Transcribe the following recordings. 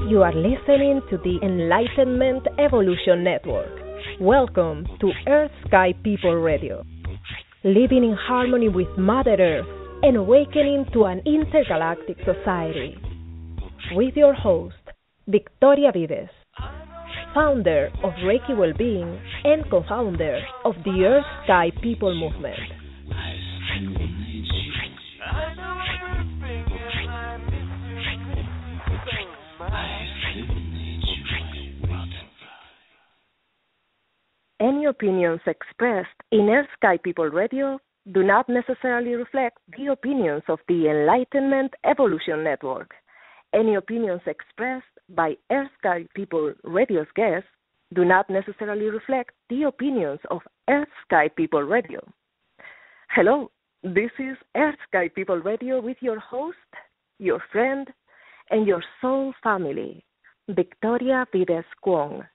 You are listening to the Enlightenment Evolution Network. Welcome to Earth Sky People Radio. Living in harmony with Mother Earth and awakening to an intergalactic society. With your host, Victoria Vives, founder of Reiki Wellbeing and co-founder of the Earth Sky People Movement. Any opinions expressed in Earth Sky People Radio do not necessarily reflect the opinions of the Enlightenment Evolution Network. Any opinions expressed by Earth Sky People Radio's guests do not necessarily reflect the opinions of Earth Sky People Radio. Hello, this is Earth Sky People Radio with your host, your friend, and your soul family, Victoria Vives Khuong.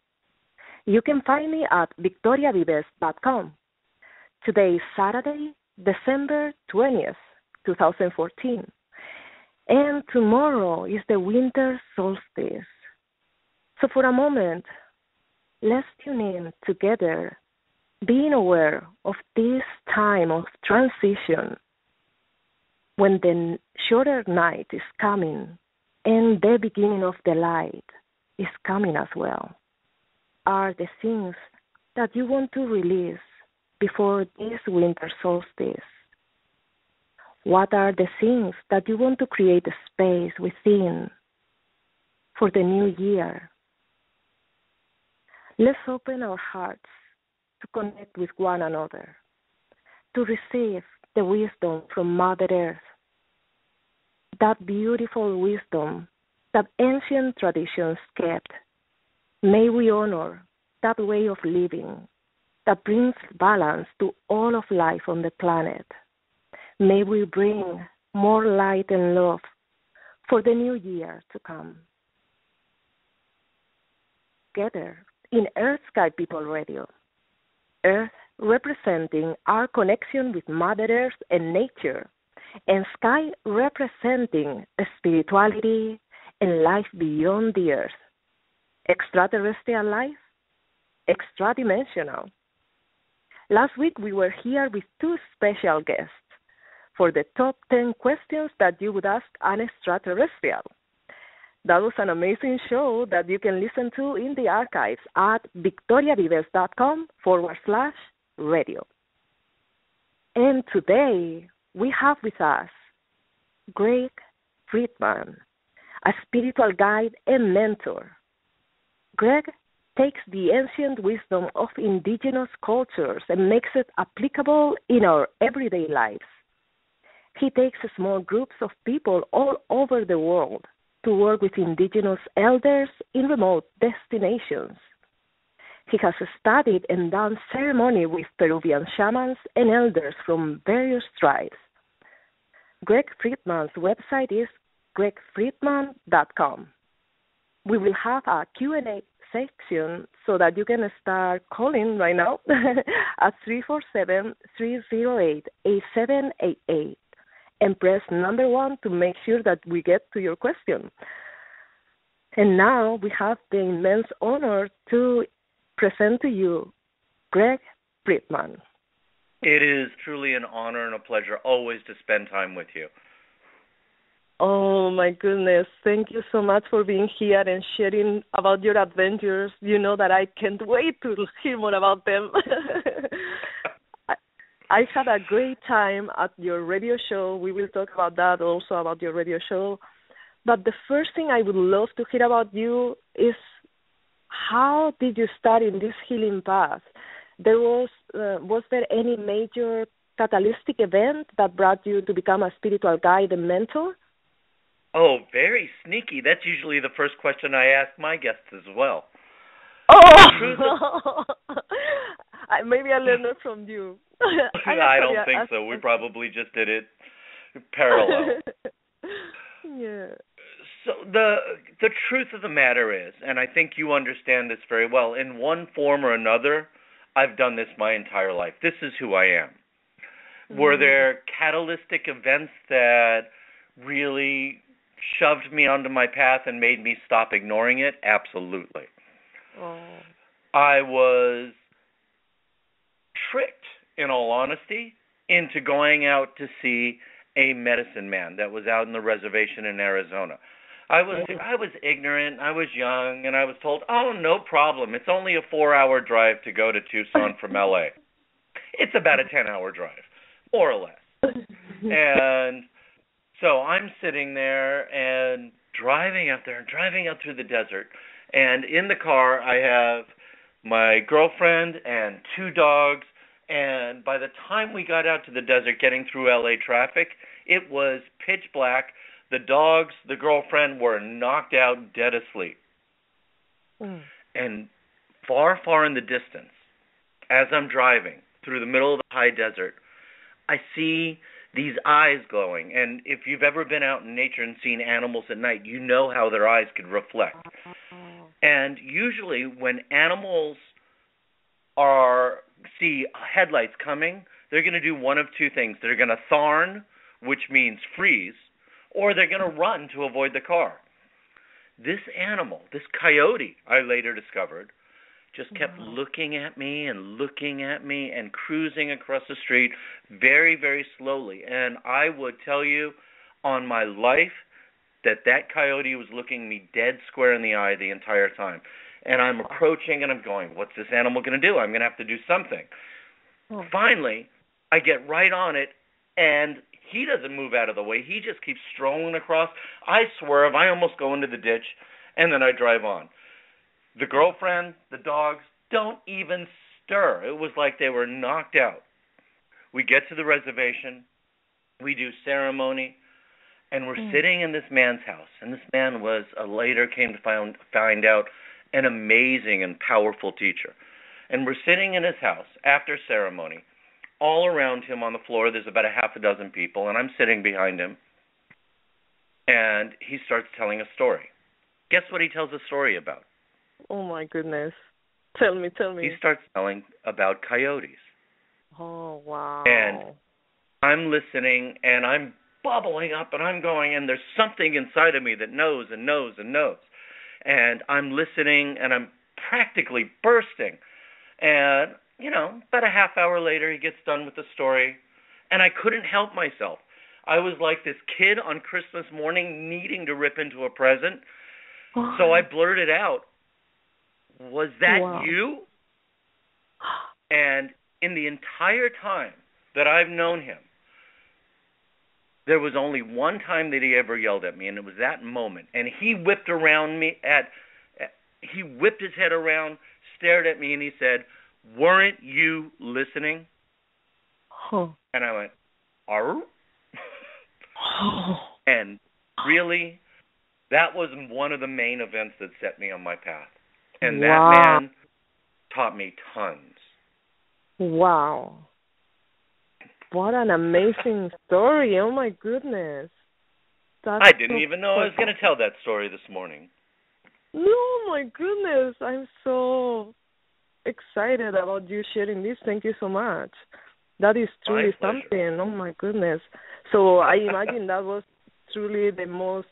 You can find me at victoriavives.com. Today is Saturday, December 20th, 2014. And tomorrow is the winter solstice. So for a moment, let's tune in together, being aware of this time of transition when the shorter night is coming and the beginning of the light is coming as well. Are the things that you want to release before this winter solstice? What are the things that you want to create a space within for the new year? Let's open our hearts to connect with one another, to receive the wisdom from Mother Earth, that beautiful wisdom that ancient traditions kept. May we honor that way of living that brings balance to all of life on the planet. May we bring more light and love for the new year to come. Together in Earth Sky People Radio, Earth representing our connection with Mother Earth and nature, and Sky representing spirituality and life beyond the Earth. Extraterrestrial life, extra-dimensional. Last week we were here with two special guests for the top 10 questions that you would ask an extraterrestrial. That was an amazing show that you can listen to in the archives at victoriavives.com/radio. And today we have with us Greg Friedman, a spiritual guide and mentor. Greg takes the ancient wisdom of indigenous cultures and makes it applicable in our everyday lives. He takes small groups of people all over the world to work with indigenous elders in remote destinations. He has studied and done ceremony with Peruvian shamans and elders from various tribes. Greg Friedman's website is gregfriedman.com. We will have a Q&A section so that you can start calling right now at 347-308-8788 and press number 1 to make sure that we get to your question. And now we have the immense honor to present to you Greg Friedman. It is truly an honor and a pleasure always to spend time with you. Oh, my goodness. Thank you so much for being here and sharing about your adventures. You know that I can't wait to hear more about them. I had a great time at your radio show. We will talk about that also, about your radio show. But the first thing I would love to hear about you is how did you start in this healing path? Was there any major catalytic event that brought you to become a spiritual guide and mentor? Oh, very sneaky. That's usually the first question I ask my guests as well. Oh! Maybe I learned it from you. I don't think so. We probably just did it parallel. Yeah. So the truth of the matter is, and I think you understand this very well, in one form or another, I've done this my entire life. This is who I am. Were there catalytic events that really shoved me onto my path and made me stop ignoring it? Absolutely. Oh. I was tricked, in all honesty, into going out to see a medicine man that was out in the reservation in Arizona. I was ignorant, I was young, and I was told, "Oh, no problem. It's only a 4-hour drive to go to Tucson from LA." It's about a 10-hour drive, more or less. And so I'm sitting there and driving out there and driving out through the desert. And in the car, I have my girlfriend and 2 dogs. And by the time we got out to the desert getting through LA traffic, it was pitch black. The dogs, the girlfriend were knocked out dead asleep. And far, far in the distance, as I'm driving through the middle of the high desert, I see these eyes glowing. And if you've ever been out in nature and seen animals at night, you know how their eyes could reflect. And usually when animals see headlights coming, they're going to do one of 2 things. They're going to thorn, which means freeze, or they're going to run to avoid the car. This animal, this coyote, I later discovered, just kept looking at me and cruising across the street very, very slowly. And I would tell you on my life that coyote was looking me dead square in the eye the entire time. And I'm approaching and I'm going, what's this animal going to do? I'm going to have to do something. Finally, I get right on it, and he doesn't move out of the way. He just keeps strolling across. I swerve. I almost go into the ditch, and then I drive on. The girlfriend, the dogs, don't even stir. It was like they were knocked out. We get to the reservation. We do ceremony, and we're sitting in this man's house. And this man was, later came to find out, an amazing and powerful teacher. And we're sitting in his house after ceremony. All around him on the floor, there's about a half a dozen people, and I'm sitting behind him. And he starts telling a story. Guess what he tells a story about? Oh, my goodness. Tell me. He starts telling about coyotes. Oh, wow. And I'm listening, and I'm bubbling up, and I'm going, and there's something inside of me that knows and knows and knows. And I'm listening, and I'm practically bursting. And, about a half hour later, he gets done with the story, and I couldn't help myself. I was like this kid on Christmas morning needing to rip into a present. So I blurted out, "Was that you?" And in the entire time that I've known him, there was only one time that he ever yelled at me, and it was that moment. And he whipped his head around, stared at me, and he said, "Weren't you listening?" And I went, "Arr?" And really, that was one of the main events that set me on my path. And that man taught me tons. Wow. What an amazing story. Oh, my goodness. I didn't even know I was going to tell that story this morning. No, my goodness. I'm so excited about you sharing this. Thank you so much. That is truly something. Oh, my goodness. So I imagine that was truly the most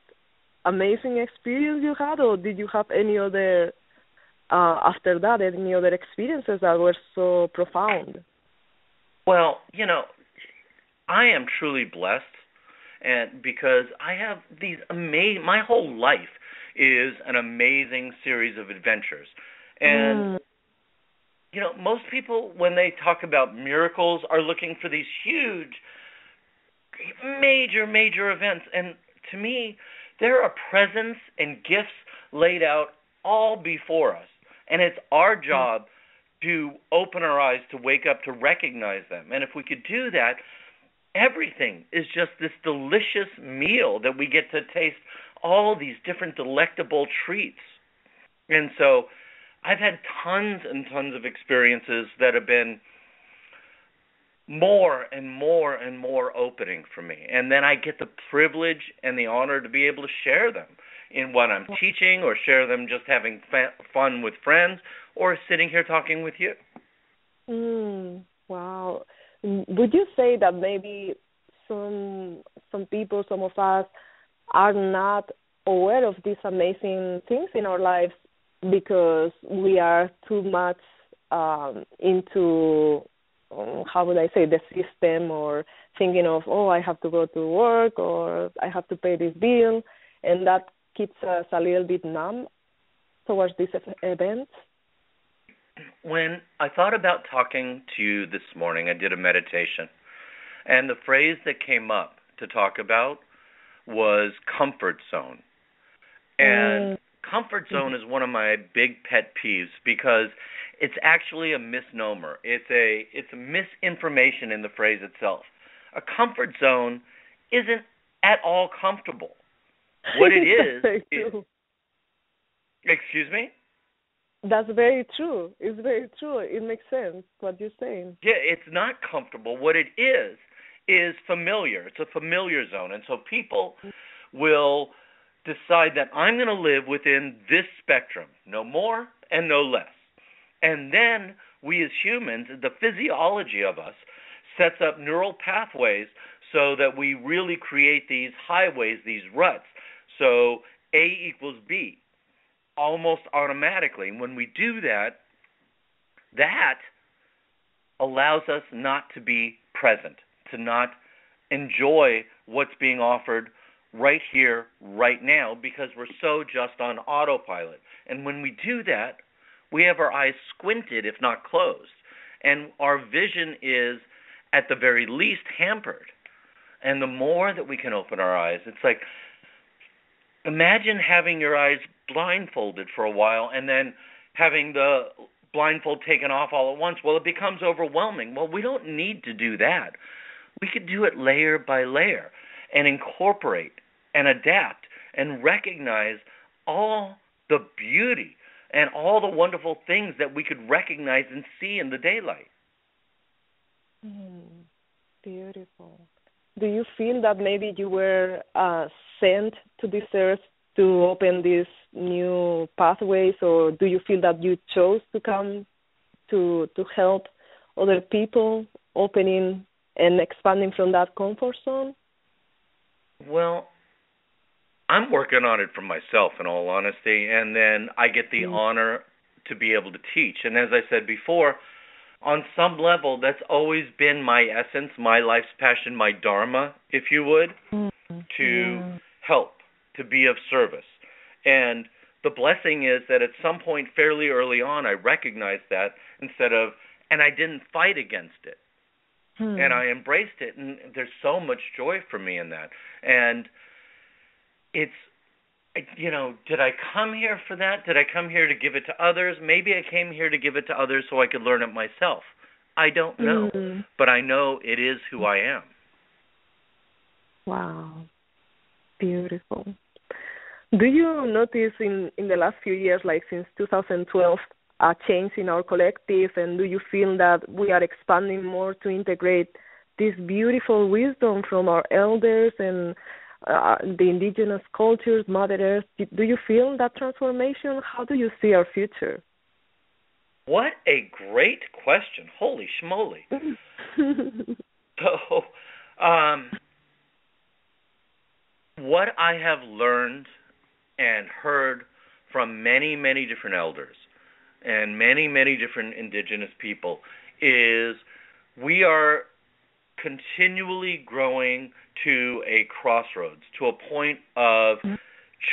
amazing experience you had, or did you have any other, after that, any other experiences that were so profound? Well, I am truly blessed, and because I have these my whole life is an amazing series of adventures. And, most people, when they talk about miracles, are looking for these huge, major, major events. And to me, there are presents and gifts laid out all before us. And it's our job to open our eyes, to wake up, to recognize them. And if we could do that, everything is just this delicious meal that we get to taste all these different delectable treats. And so I've had tons and tons of experiences that have been more and more and more opening for me. And then I get the privilege and the honor to be able to share them in what I'm teaching, or share them just having fun with friends, or sitting here talking with you. Wow. Would you say that maybe some people, some of us, are not aware of these amazing things in our lives because we are too much into, how would I say, the system, or thinking of, oh, I have to go to work, or I have to pay this bill, and that keeps us a little bit numb towards these events. When I thought about talking to you this morning, I did a meditation, and the phrase that came up to talk about was comfort zone. And comfort zone is one of my big pet peeves because it's actually a misnomer. It's a misinformation in the phrase itself. A comfort zone isn't at all comfortable. What it is, excuse me? That's very true. It's very true. It makes sense what you're saying. Yeah, it's not comfortable. What it is familiar. It's a familiar zone. And so people will decide that I'm going to live within this spectrum, no more and no less. And then we as humans, the physiology of us, sets up neural pathways so that we really create these highways, these ruts. So A equals B, almost automatically. And when we do that, that allows us not to be present, to not enjoy what's being offered right here, right now, because we're so just on autopilot. And when we do that, we have our eyes squinted, if not closed. And our vision is, at the very least, hampered. And the more that we can open our eyes, it's like, imagine having your eyes blindfolded for a while and then having the blindfold taken off all at once. Well, it becomes overwhelming. Well, we don't need to do that. We could do it layer by layer and incorporate and adapt and recognize all the beauty and all the wonderful things that we could recognize and see in the daylight. Beautiful. Do you feel that maybe you were sent to this earth to open these new pathways, or do you feel that you chose to come to help other people opening and expanding from that comfort zone? Well, I'm working on it for myself, in all honesty, and then I get the honor to be able to teach. And as I said before, on some level, that's always been my essence, my life's passion, my dharma, if you would, to help, to be of service. And the blessing is that at some point fairly early on, I recognized that and I didn't fight against it. And I embraced it, and there's so much joy for me in that. And it's, did I come here for that? Did I come here to give it to others? Maybe I came here to give it to others so I could learn it myself. I don't know, but I know it is who I am. Wow. Beautiful. Do you notice in the last few years, like since 2012, a change in our collective, and do you feel that we are expanding more to integrate this beautiful wisdom from our elders and the indigenous cultures, Mother Earth? Do you feel that transformation? How do you see our future? What a great question. Holy schmoly. So, what I have learned and heard from many, many different elders and many, many different indigenous people is we are continually growing to a crossroads, to a point of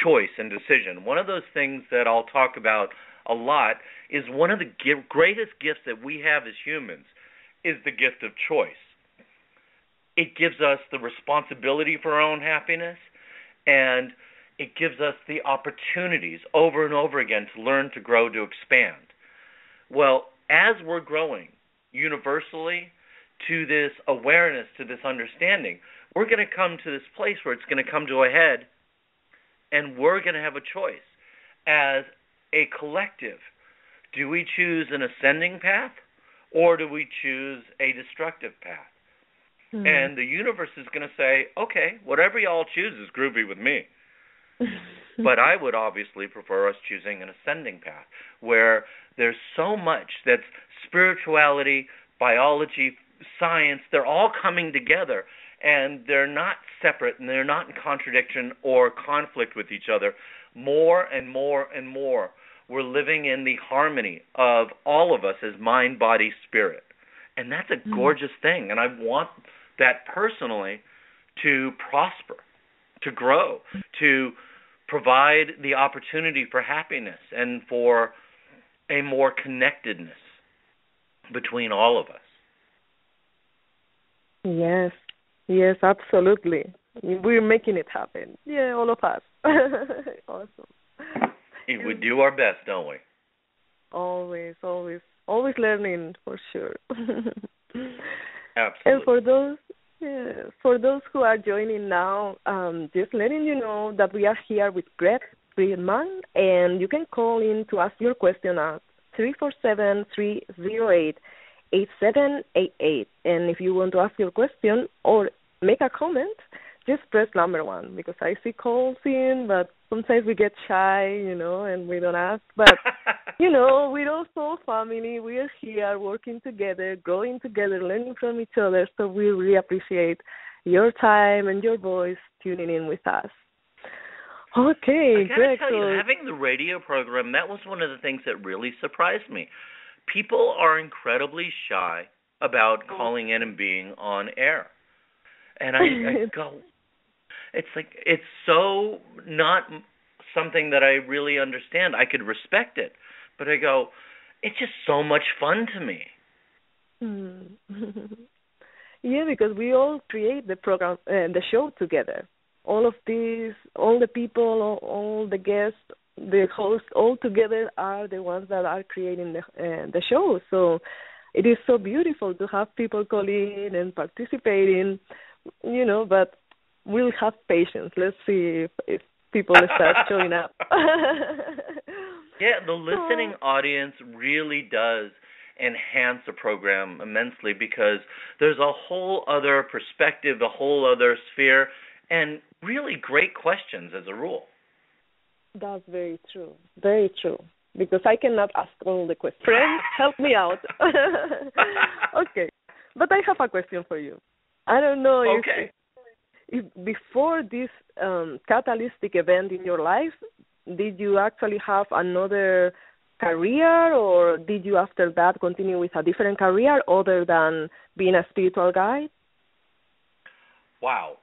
choice and decision. One of those things that I'll talk about a lot is one of the greatest gifts that we have as humans is the gift of choice. It gives us the responsibility for our own happiness, and it gives us the opportunities over and over again to learn, to grow, to expand. Well, as we're growing universally to this awareness, to this understanding, we're going to come to this place where it's going to come to a head, and we're going to have a choice. As a collective, do we choose an ascending path, or do we choose a destructive path? And the universe is going to say, okay, whatever y'all choose is groovy with me. But I would obviously prefer us choosing an ascending path, where there's so much that's spirituality, biology, science, they're all coming together, and they're not separate, and they're not in contradiction or conflict with each other. More and more and more, we're living in the harmony of all of us as mind, body, spirit. And that's a gorgeous thing. And I want that personally to prosper, to grow, to provide the opportunity for happiness and for a more connectedness between all of us. Yes, absolutely. We're making it happen. Yeah, all of us. Awesome. We do our best, don't we? Always learning, for sure. Absolutely. And for those who are joining now, just letting you know that we are here with Greg Friedman, and you can call in to ask your question at 347-308-8788. And if you want to ask your question or make a comment, just press number 1, because I see calls in, but sometimes we get shy, and we don't ask. But, we're also family. We're here working together, growing together, learning from each other. So we really appreciate your time and your voice tuning in with us. Okay, I gotta tell you, having the radio program, that was one of the things that really surprised me. People are incredibly shy about calling in and being on air. And I go, it's so not something that I really understand. I could respect it, but I go, it's just so much fun to me. Yeah, because we all create the program, the show together. All of these, all the people, all the guests, the hosts, all together are the ones that are creating the show. So it is so beautiful to have people call in and participating, but we'll have patience. Let's see if people start showing up. Yeah, the listening audience really does enhance the program immensely, because there's a whole other perspective, a whole other sphere, and really great questions as a rule. That's very true. Very true. Because I cannot ask all the questions. Friends, help me out. Okay. But I have a question for you. I don't know if before this catalytic event in your life, did you actually have another career, or did you after that continue with a different career other than being a spiritual guide? Wow.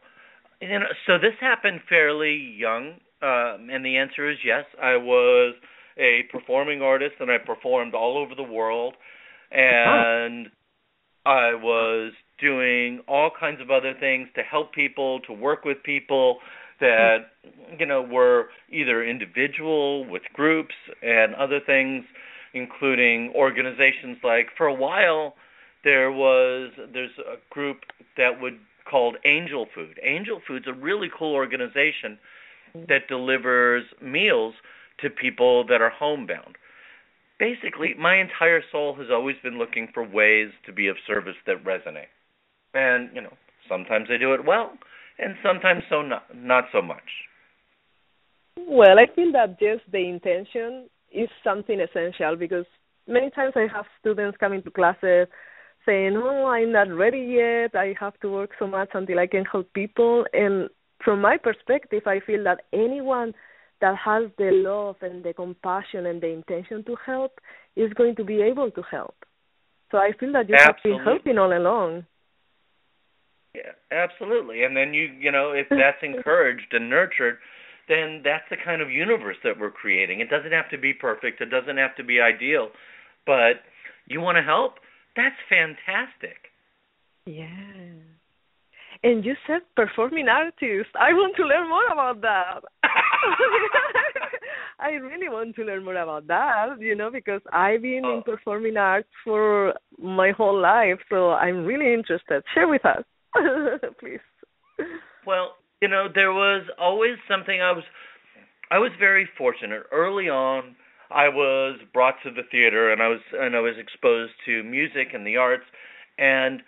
So this happened fairly young, and the answer is yes. I was a performing artist, and I performed all over the world, and I was doing all kinds of other things to help people, to work with people that, were either individual, with groups, and other things, including organizations like, for a while, there's a group that called Angel Food. Angel Food's a really cool organization that delivers meals to people that are homebound. Basically, my entire soul has always been looking for ways to be of service that resonate. And, sometimes I do it well, and sometimes not so much. Well, I feel that just the intention is something essential, because many times I have students coming to classes saying, I'm not ready yet, I have to work so much until I can help people. And from my perspective, I feel that anyone that has the love and the compassion and the intention to help is going to be able to help. So I feel that you have been helping all along. Yeah, absolutely. And then if that's encouraged and nurtured, then that's the kind of universe that we're creating. It doesn't have to be perfect. It doesn't have to be ideal. But you want to help? That's fantastic. Yeah. And you said performing artist. I want to learn more about that. I really want to learn more about that, because I've been in performing arts for my whole life. So I'm really interested. Share with us, please. Well, there was always something I was very fortunate. Early on, I was brought to the theater, and I was exposed to music and the arts, and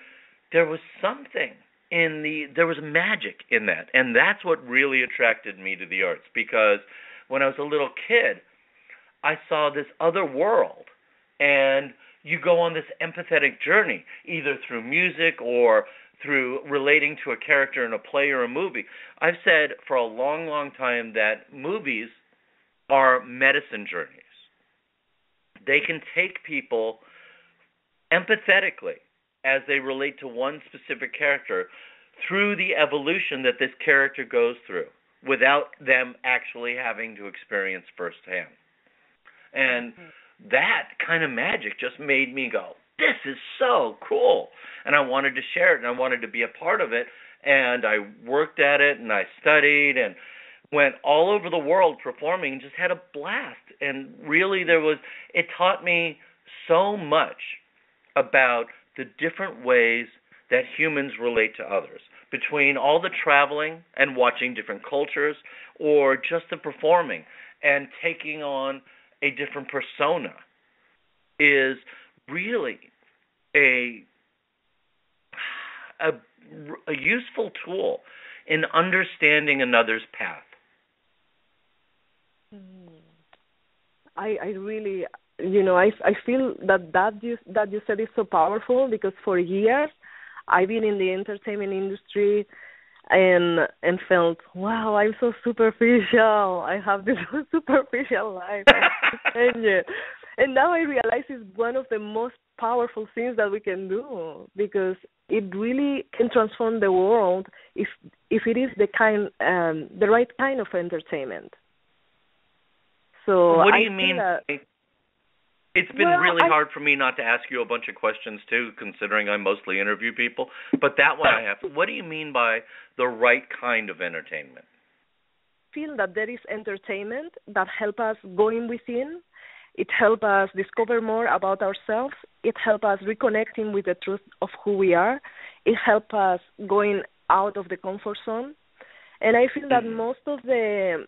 there was something there was magic in that, and that's what really attracted me to the arts, because when I was a little kid, I saw this other world, and you go on this empathetic journey, either through music or through relating to a character in a play or a movie. I've said for a long, long time that movies are medicine journeys. They can take people empathetically as they relate to one specific character through the evolution that this character goes through without them actually having to experience firsthand. And that kind of magic just made me go, this is so cool. And I wanted to share it, and I wanted to be a part of it. And I worked at it, and I studied, and went all over the world performing, and just had a blast. And really it taught me so much about the different ways that humans relate to others, between all the traveling and watching different cultures, or just the performing and taking on a different persona, is really a useful tool in understanding another's path. I really, I feel that you said is so powerful, because for years I've been in the entertainment industry and felt, wow, I'm so superficial. I have this superficial life. And now I realize it's one of the most powerful things that we can do, because it really can transform the world if it is the right kind of entertainment. So what do you mean? It's been really hard for me not to ask you a bunch of questions too, considering I mostly interview people. But that one I have. What do you mean by the right kind of entertainment? I feel that there is entertainment that helps us going within. It helps us discover more about ourselves. It helps us reconnecting with the truth of who we are. It helps us going out of the comfort zone. And I feel that most of the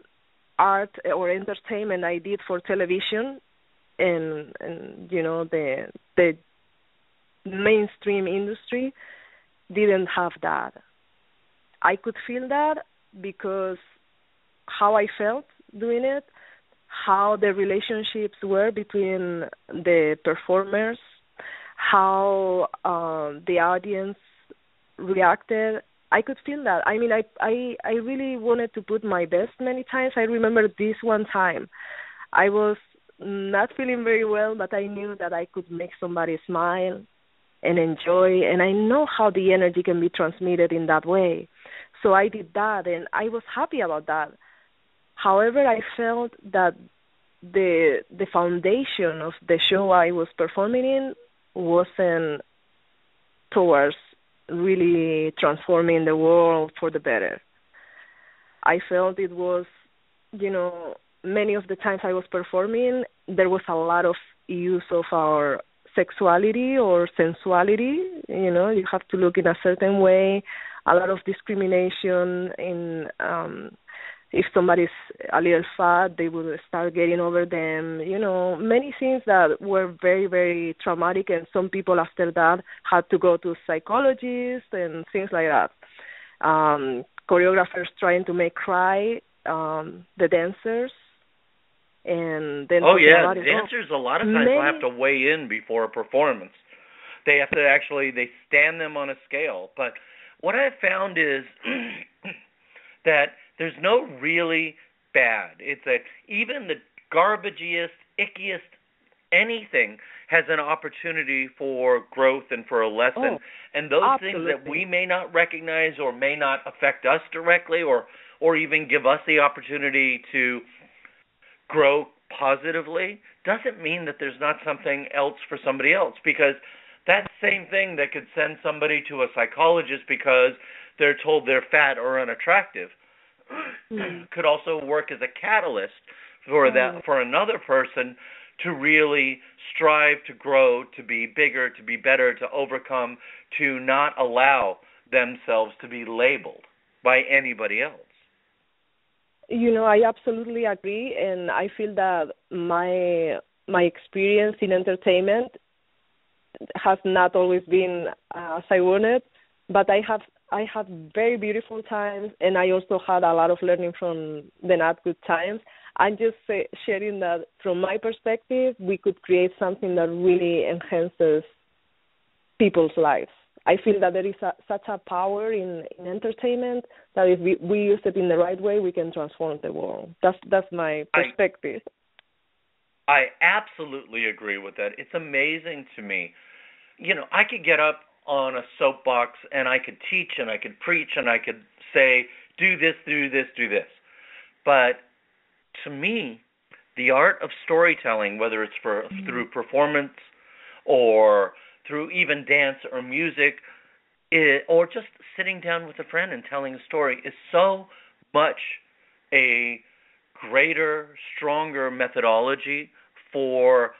art or entertainment I did for television and the mainstream industry didn't have that. I could feel that because how I felt doing it, how the relationships were between the performers, how the audience reacted. I could feel that. I mean, I really wanted to put my best many times. I remember this one time. I was not feeling very well, but I knew that I could make somebody smile and enjoy, and I know how the energy can be transmitted in that way. So I did that, and I was happy about that. However, I felt that the foundation of the show I was performing in wasn't towards really transforming the world for the better. I felt it was, many of the times I was performing, there was a lot of use of our sexuality or sensuality. You have to look in a certain way, a lot of discrimination in if somebody's a little fat, they will start getting over them. Many things that were very, very traumatic, and some people after that had to go to psychologists and things like that. Choreographers trying to make cry the dancers. And then dancers a lot of times will have to weigh in before a performance. They have to they stand them on a scale. But what I've found is that there's no really bad. It's even the garbagiest, ickiest anything has an opportunity for growth and for a lesson. And those things that we may not recognize or may not affect us directly or even give us the opportunity to grow positively doesn't mean that there's not something else for somebody else, because that same thing that could send somebody to a psychologist because they're told they're fat or unattractive could also work as a catalyst for another person to really strive to grow, to be bigger, to be better, to overcome, to not allow themselves to be labeled by anybody else. I absolutely agree, and I feel that my experience in entertainment has not always been as I wanted, but I have very beautiful times, and I also had a lot of learning from the not good times. I'm just sharing that from my perspective, we could create something that really enhances people's lives. I feel that there is such a power in entertainment that if we use it in the right way, we can transform the world. That's my perspective. I absolutely agree with that. It's amazing to me. I could get up on a soapbox and I could teach and I could preach and I could say, do this, do this, do this. But to me, the art of storytelling, whether it's through performance or through even dance or music, or just sitting down with a friend and telling a story, is so much a greater, stronger methodology for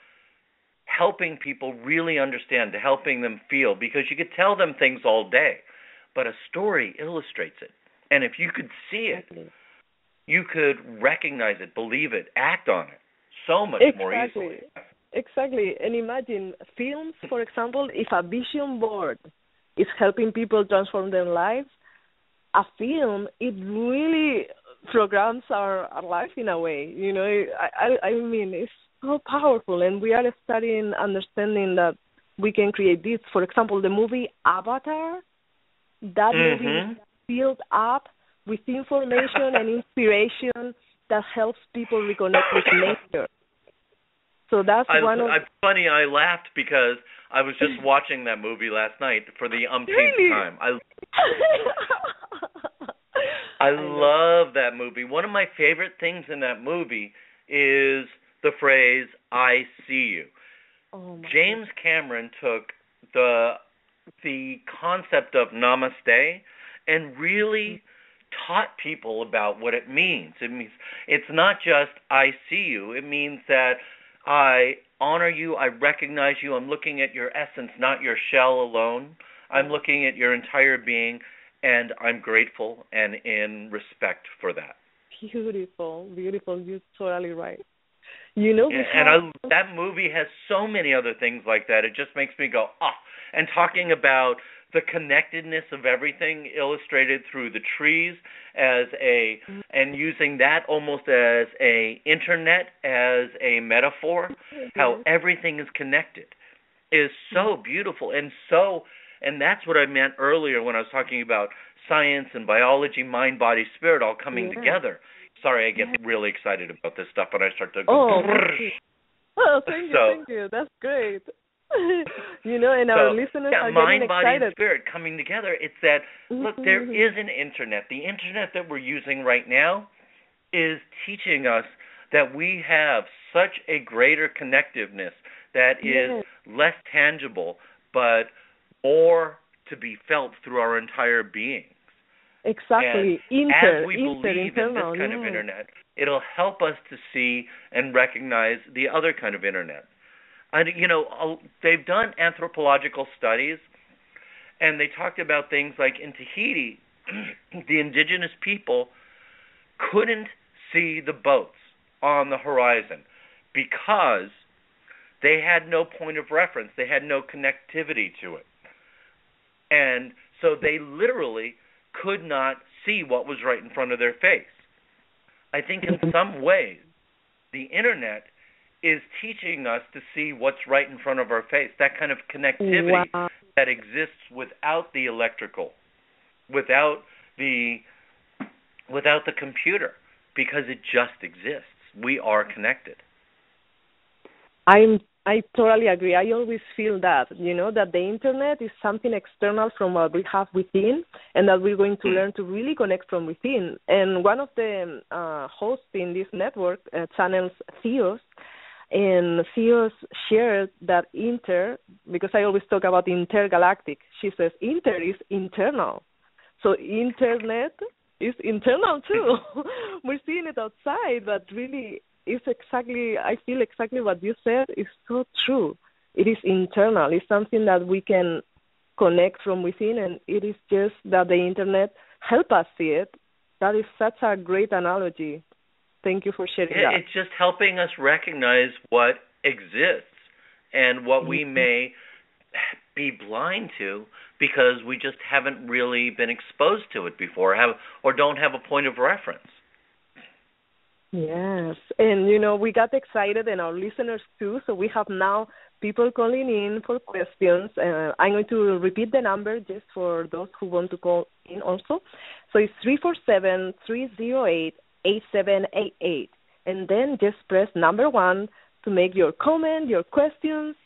helping people really understand, to helping them feel, because you could tell them things all day, but a story illustrates it. And if you could see it, you could recognize it, believe it, act on it so much more easily. Exactly. And imagine films, for example, if a vision board is helping people transform their lives, a film, it really programs our life in a way. I mean, it's so powerful, and we are studying, understanding that we can create this. For example, the movie Avatar, that movie is filled up with information and inspiration that helps people reconnect with nature. So that's funny, I laughed because I was just watching that movie last night for the umpteenth time. I love that movie. One of my favorite things in that movie is the phrase, I see you. James Cameron took the concept of namaste and really taught people about what it means. It means it's not just I see you. It means that I honor you, I recognize you, I'm looking at your essence, not your shell alone. I'm looking at your entire being, and I'm grateful and in respect for that. Beautiful. You're totally right. That movie has so many other things like that. It just makes me go, ah. And talking about the connectedness of everything illustrated through the trees and using that almost as a internet, as a metaphor, how everything is connected is so beautiful. And that's what I meant earlier when I was talking about science and biology, mind, body, spirit all coming together. Sorry, I get really excited about this stuff when I start to go. Thank you. That's great. And our listeners are mind, getting body, excited. and spirit coming together. It's that, look, there is an internet. The internet that we're using right now is teaching us that we have such a greater connectiveness that is less tangible, but more to be felt through our entire being. Exactly. And as we believe in this kind of internet, it'll help us to see and recognize the other kind of internet. They've done anthropological studies, and they talked about things like in Tahiti, the indigenous people couldn't see the boats on the horizon because they had no point of reference. They had no connectivity to it. And so they literally could not see what was right in front of their face. I think in some ways, the internet is teaching us to see what's right in front of our face, that kind of connectivity that exists without the electrical, without the computer, because it just exists. We are connected. I totally agree. I always feel that, that the internet is something external from what we have within, and that we're going to learn to really connect from within. And one of the hosts in this network channels, Theos, and Theos shared that because I always talk about intergalactic, she says inter is internal. So internet is internal too. We're seeing it outside, but really I feel exactly what you said is so true. It is internal. It's something that we can connect from within, and it is just that the internet help us see it. That is such a great analogy. Thank you for sharing that. It's just helping us recognize what exists and what we may be blind to because we just haven't really been exposed to it before or don't have a point of reference. Yes, and we got excited, and our listeners too, so we have now people calling in for questions. I'm going to repeat the number just for those who want to call in also. So it's 347-308-8788. And then just press number 1 to make your comment, your questions.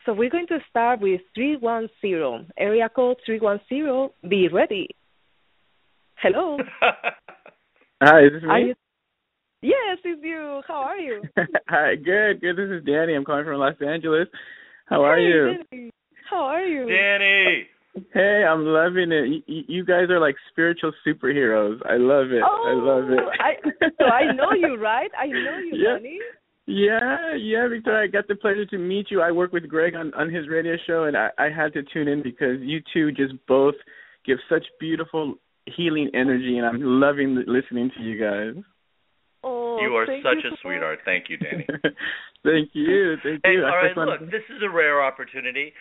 So we're going to start with 310, area code 310. Be ready. Hello. Hi, is this me? Yes, it's you. How are you? Hi, good. This is Danny. I'm calling from Los Angeles. How are you? Danny. How are you? Danny! Hey, I'm loving it. You guys are like spiritual superheroes. I love it. Oh, I love it. So I know you, right? I know you, yeah. Danny. Yeah, Victoria, I got the pleasure to meet you. I work with Greg on his radio show, and I had to tune in because you two just both give such beautiful healing energy, and I'm loving listening to you guys. Oh, you are such a sweetheart. Thank you, Danny. Thank you. Hey, all right, look, this is a rare opportunity.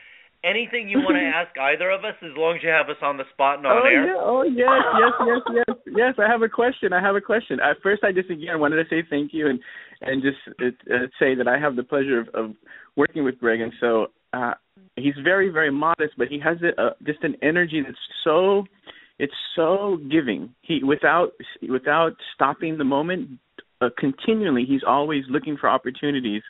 Anything you want to ask either of us, as long as you have us on the spot and on air? Yeah. Oh, yes. I have a question. At first, I just, again, wanted to say thank you and just say that I have the pleasure of working with Greg. And so he's very, very modest, but he has just an energy that's so giving. He, without stopping the moment, continually, he's always looking for opportunities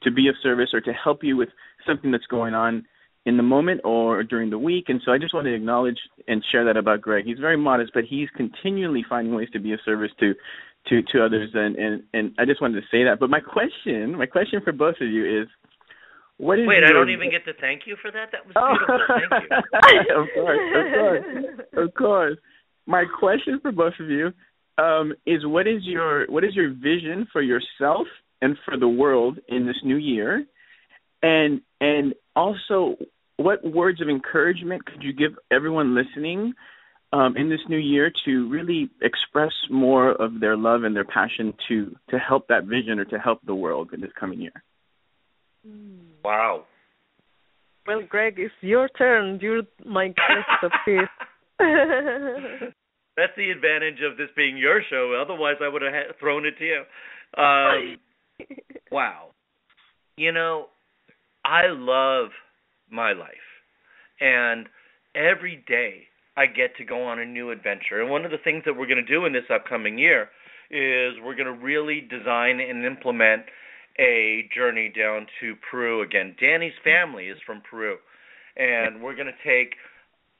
to be of service or to help you with something that's going on in the moment or during the week. And so I just want to acknowledge and share that about Greg. He's very modest, but he's continually finding ways to be of service to others. And I just wanted to say that. But my question for both of you is, what is I don't even get to thank you for that? That was beautiful. Thank you. Of course. My question for both of you is, what is your vision for yourself and for the world in this new year? And also, what words of encouragement could you give everyone listening in this new year to really express more of their love and their passion to help that vision or to help the world in this coming year? Wow. Well, Greg, it's your turn. You're my guest of this. That's the advantage of this being your show. Otherwise, I would have thrown it to you. Wow. You know, I love my life. And every day I get to go on a new adventure. And one of the things that we're going to do in this upcoming year is we're going to really design and implement a journey down to Peru again. Danny's family is from Peru. And we're going to take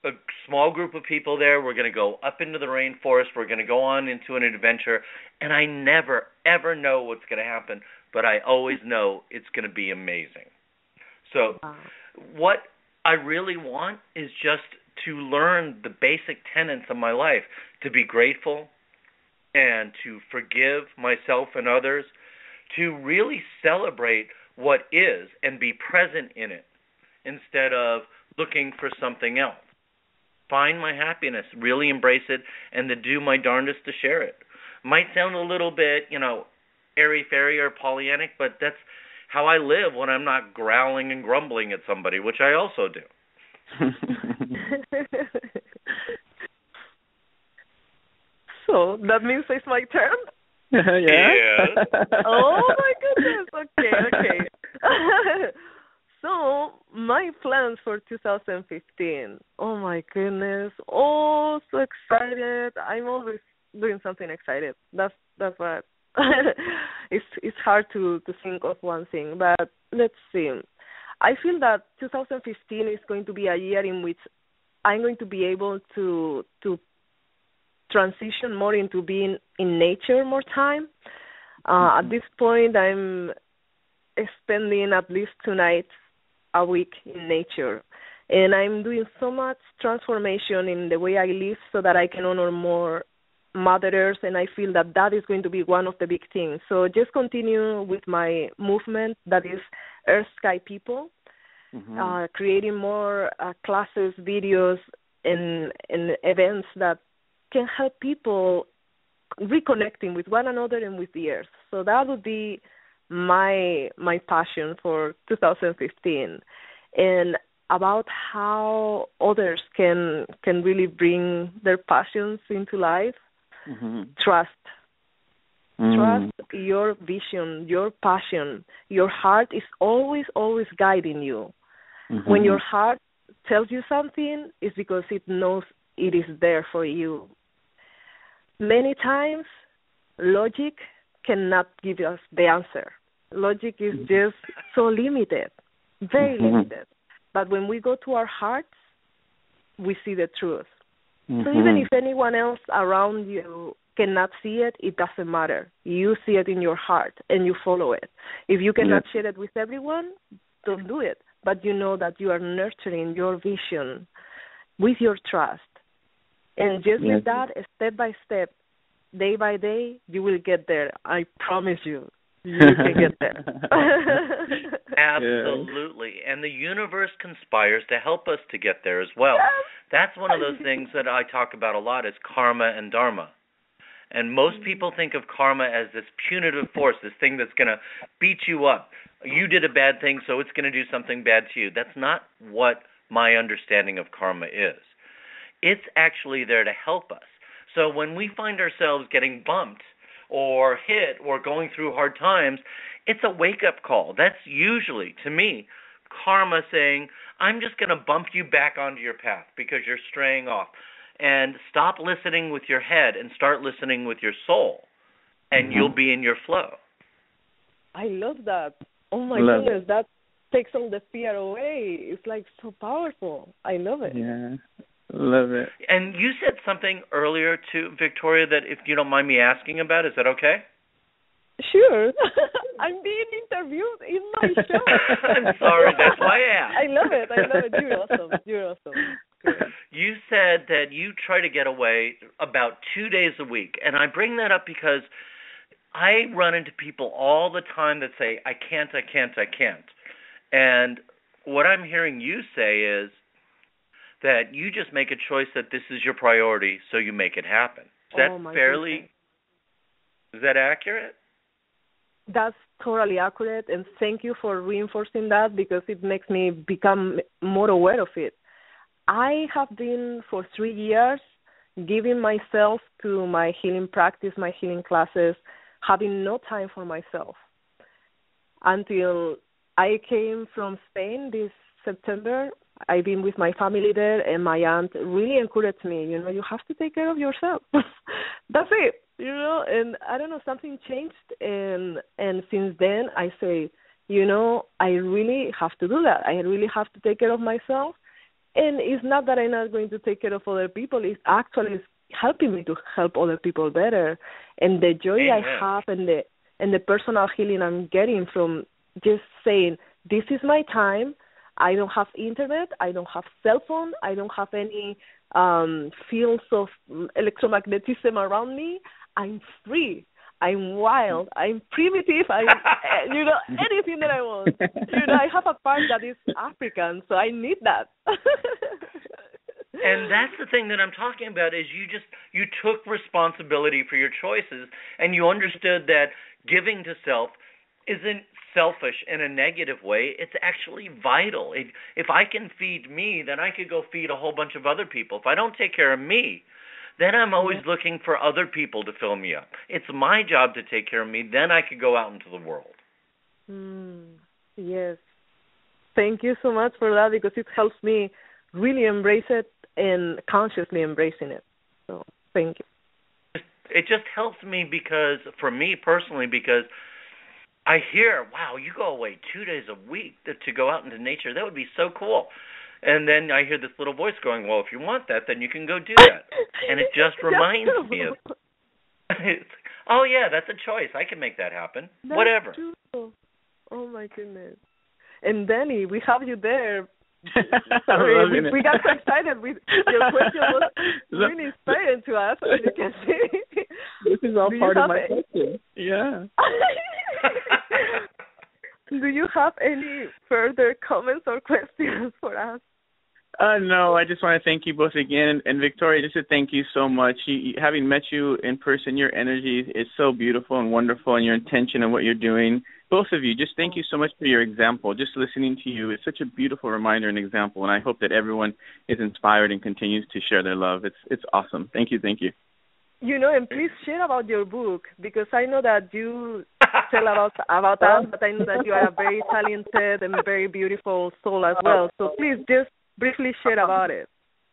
a small group of people there. We're going to go up into the rainforest. We're going to go on into an adventure. And I never, ever know what's going to happen, but I always know it's going to be amazing. So what I really want is just to learn the basic tenets of my life, to be grateful and to forgive myself and others, to really celebrate what is and be present in it instead of looking for something else. Find my happiness, really embrace it, and to do my darndest to share it. Might sound a little bit, airy-fairy or Pollyannic, but that's how I live when I'm not growling and grumbling at somebody, which I also do. So that means it's my turn? Yeah. Oh, my goodness. Okay. So my plans for 2015. Oh, my goodness. Oh, so excited. I'm always doing something excited. That's what. It's hard to think of one thing, but let's see. I feel that 2015 is going to be a year in which I'm going to be able to transition more into being in nature more time. At this point, I'm spending at least 2 nights a week in nature, and I'm doing so much transformation in the way I live so that I can honor more Mother Earth, and I feel that is going to be one of the big things. So just continue with my movement, that is Earth Sky People, creating more classes, videos, and events that can help people reconnecting with one another and with the Earth. So that would be my passion for 2015, and about how others can really bring their passions into life. Trust. Trust your vision, your passion. Your heart is always, always guiding you. When your heart tells you something, it's because it knows it is there for you. Many times, logic cannot give us the answer. Logic is just so limited, very limited. But when we go to our hearts, we see the truth. So even if anyone else around you cannot see it, it doesn't matter. You see it in your heart, and you follow it. If you cannot share it with everyone, don't do it. But you know that you are nurturing your vision with your trust. And just with that, step by step, day by day, you will get there. I promise you. You can get there. Absolutely. And the universe conspires to help us to get there as well. That's one of those things that I talk about a lot is karma and dharma. And most people think of karma as this punitive force, this thing that's going to beat you up. You did a bad thing, so it's going to do something bad to you. That's not what my understanding of karma is. It's actually there to help us. So when we find ourselves getting bumped or hit or going through hard times, it's a wake-up call. That's usually, to me, karma saying, I'm just going to bump you back onto your path because you're straying off. And stop listening with your head and start listening with your soul, and you'll be in your flow. I love that. Oh, my goodness, that takes all the fear away. It's like so powerful. I love it. Yeah, love it. And you said something earlier, too, Victoria, that if you don't mind me asking about, is that okay? Sure. I'm being interviewed in my show. I'm sorry, that's why I asked. I love it. You're awesome. Great. You said that you try to get away about 2 days a week, and I bring that up because I run into people all the time that say, I can't. And what I'm hearing you say is that you just make a choice that this is your priority, so you make it happen. Is that accurate? That's totally accurate, and thank you for reinforcing that because it makes me become more aware of it. I have been for 3 years giving myself to my healing practice, my healing classes, having no time for myself until I came from Spain this September. I've been with my family there, and my aunt really encouraged me, you have to take care of yourself. That's it, and I don't know, something changed, and since then I say, I really have to do that. I really have to take care of myself. And it's not that I'm not going to take care of other people. It's actually helping me to help other people better. And the joy I have and the personal healing I'm getting from just saying, this is my time. I don't have internet. I don't have cell phone. I don't have any fields of electromagnetism around me. I'm free. I'm wild. I'm primitive. I'm, anything that I want. I have a part that is African, so I need that. And that's the thing that I'm talking about is you took responsibility for your choices, and you understood that giving to self isn't selfish in a negative way. It's actually vital. If I can feed me, then I could go feed a whole bunch of other people. If I don't take care of me, then I'm always looking for other people to fill me up. It's my job to take care of me. Then I could go out into the world. Yes. Thank you so much for that because it helps me really embrace it and consciously embracing it. So thank you. It just helps me because, for me personally, because I hear, wow, you go away 2 days a week to go out into nature. That would be so cool. And then I hear this little voice going, well, if you want that, then you can go do that. And it just reminds me of, oh, yeah, that's a choice. I can make that happen. That's whatever. True. Oh, my goodness. And Danny, we have you there. Sorry, we got so excited. Your question was really inspiring to us, as you can see. This is all part of my question. Yeah. Do you have any further comments or questions for us? No, I just want to thank you both again. And Victoria, just to thank you so much. Having met you in person, your energy is so beautiful and wonderful, and your intention and what you're doing. Both of you, just thank you so much for your example. Just listening to you is such a beautiful reminder and example, and I hope that everyone is inspired and continues to share their love. It's awesome. Thank you. And please share about your book, because I know that you tell about us, but I know that you are a very talented and very beautiful soul as well. So please just briefly share about it.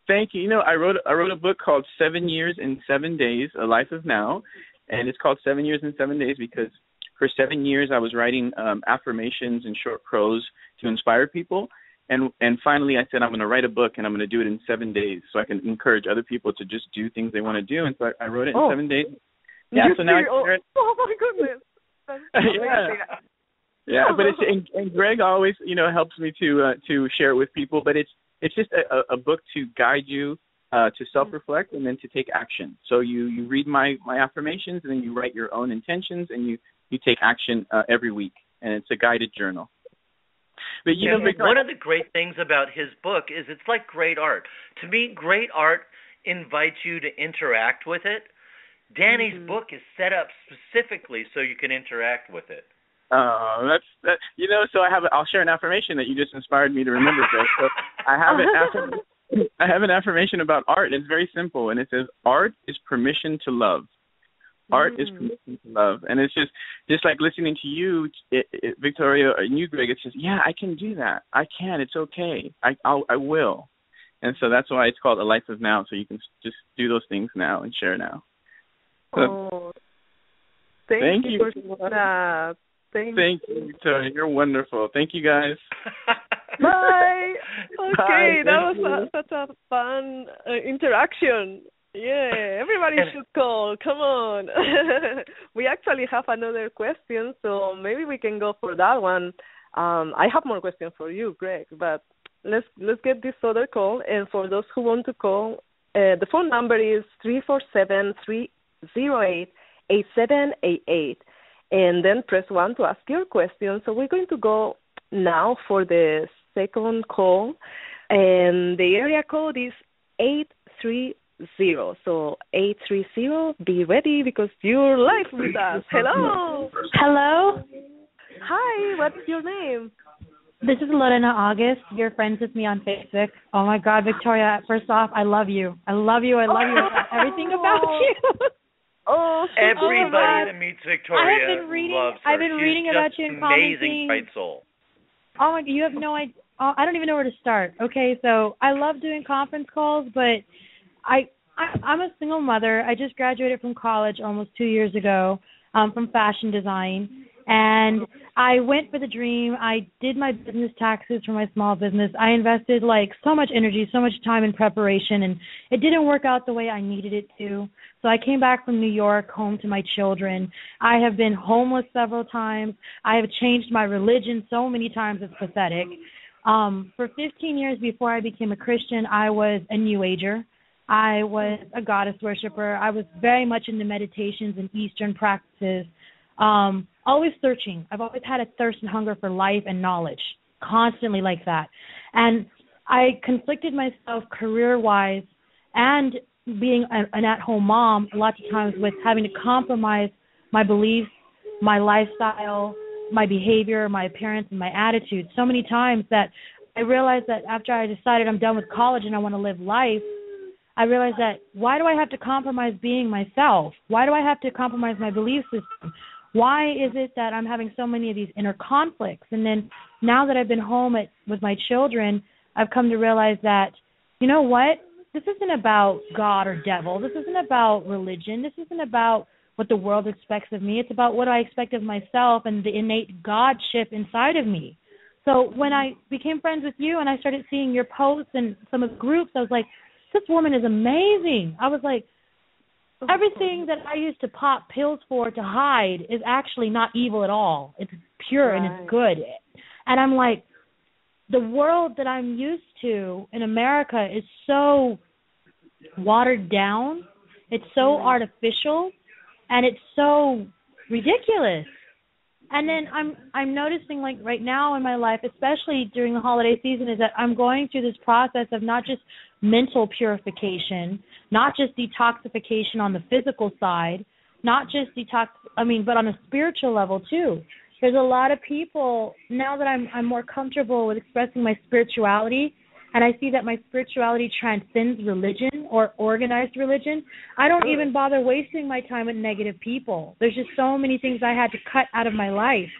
Thank you. I wrote a book called 7 Years in 7 Days, A Life of Now, and it's called 7 Years in 7 Days because for 7 years I was writing affirmations and short prose to inspire people. And finally I said I'm going to write a book, and I'm going to do it in 7 days so I can encourage other people to just do things they want to do. And so I wrote it in 7 days. Yeah, so now I share it. Oh, my goodness. That's Yeah, but and Greg always, helps me to share it with people. But it's just a book to guide you to self-reflect and then to take action. So you read my affirmations, and then you write your own intentions, and you take action every week. And it's a guided journal. But one of the great things about his book is it's like great art. To me, great art invites you to interact with it. Danny's book is set up specifically so you can interact with it. Oh, that. So I'll share an affirmation that you just inspired me to remember, Greg. So I have an affirmation about art, and it's very simple, and it says, "Art is permission to love." Art is permission to love. And it's just like listening to you, Victoria, and you, Greg, it's just, yeah, I can do that. I can. It's okay. I will. And so that's why it's called A Life of Now, so you can just do those things now and share now. So, thank you for that. Thank you, Victoria. You're wonderful. Thank you, guys. Bye. Okay, Bye. That was such a fun interaction. Yeah, everybody should call. Come on. We actually have another question, so maybe we can go for that one. I have more questions for you, Greg, but let's get this other call. And for those who want to call, the phone number is 347-308-8788. And then press 1 to ask your question. So we're going to go now for the second call. And the area code is 830. So 830, be ready because you're live with us. Hello. Hello. Hi, what's your name? This is Lorena August. You're friends with me on Facebook. Oh, my God, Victoria, first off, I love you. I love you. Everything about you. Everybody that meets Victoria loves her. I've been reading about you and commenting. Amazing fight soul. Oh, my God, you have no idea. I don't even know where to start. Okay, so I love doing conference calls, but I'm a single mother. I just graduated from college almost 2 years ago from fashion design, and I went for the dream. I did my business taxes for my small business. I invested so much energy, so much time in preparation, and it didn't work out the way I needed it to. So I came back from New York home to my children. I have been homeless several times. I have changed my religion so many times, it's pathetic. For 15 years before I became a Christian, I was a New Ager. I was a goddess worshiper. I was very much into meditations and Eastern practices, always searching. I've always had a thirst and hunger for life and knowledge, constantly like that. And I conflicted myself career-wise and being an at-home mom lots of times with having to compromise my beliefs, my lifestyle, my behavior, my appearance, and my attitude so many times that I realized that after I decided I'm done with college and I want to live life, I realized that why do I have to compromise being myself? Why do I have to compromise my belief system? Why is it that I'm having so many of these inner conflicts? And then now that I've been home with my children, I've come to realize that, you know what? This isn't about God or devil. This isn't about religion. This isn't about what the world expects of me. It's about what I expect of myself and the innate Godship inside of me. So when I became friends with you and I started seeing your posts and some of the groups, I was like, this woman is amazing. I was like, everything that I used to pop pills for to hide is actually not evil at all. It's pure and it's good. And I'm like, the world that I'm used to in America is so watered down. It's so artificial, and it's so ridiculous. And then I'm noticing, like right now in my life, especially during the holiday season, is that I'm going through this process of not just mental purification, not just detoxification on the physical side, not just but on a spiritual level too. There's a lot of people now that I'm more comfortable with expressing my spirituality. and I see that my spirituality transcends religion or organized religion, I don't even bother wasting my time with negative people. There's just so many things I had to cut out of my life.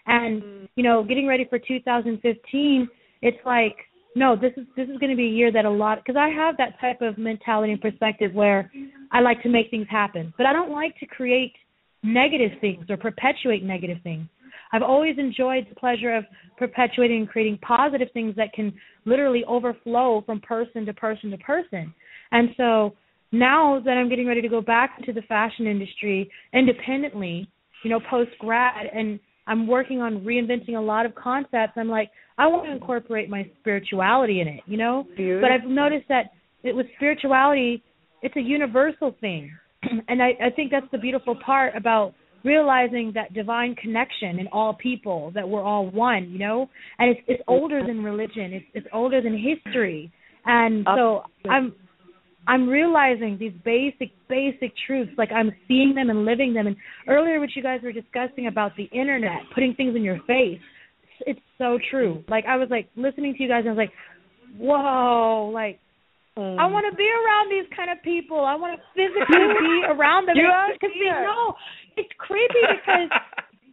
And, you know, getting ready for 2015, it's like, no, this is going to be a year that because I have that type of mentality and perspective where I like to make things happen. But I don't like to create negative things or perpetuate negative things. I've always enjoyed the pleasure of perpetuating and creating positive things that can literally overflow from person to person to person. And so now that I'm getting ready to go back into the fashion industry independently, you know, post-grad, and I'm working on reinventing a lot of concepts, I'm like, I want to incorporate my spirituality in it, you know? Beautiful. But I've noticed that with spirituality, it's a universal thing. And I think that's the beautiful part about realizing that divine connection in all people, that we're all one, you know? And it's older than religion. It's older than history. And so I'm realizing these basic truths, like I'm seeing them and living them. And earlier what you guys were discussing about the internet, putting things in your face, it's so true. Like I was like listening to you guys and I was like, whoa, like I want to be around these kind of people. I want to physically be around them. Because you know, it's creepy because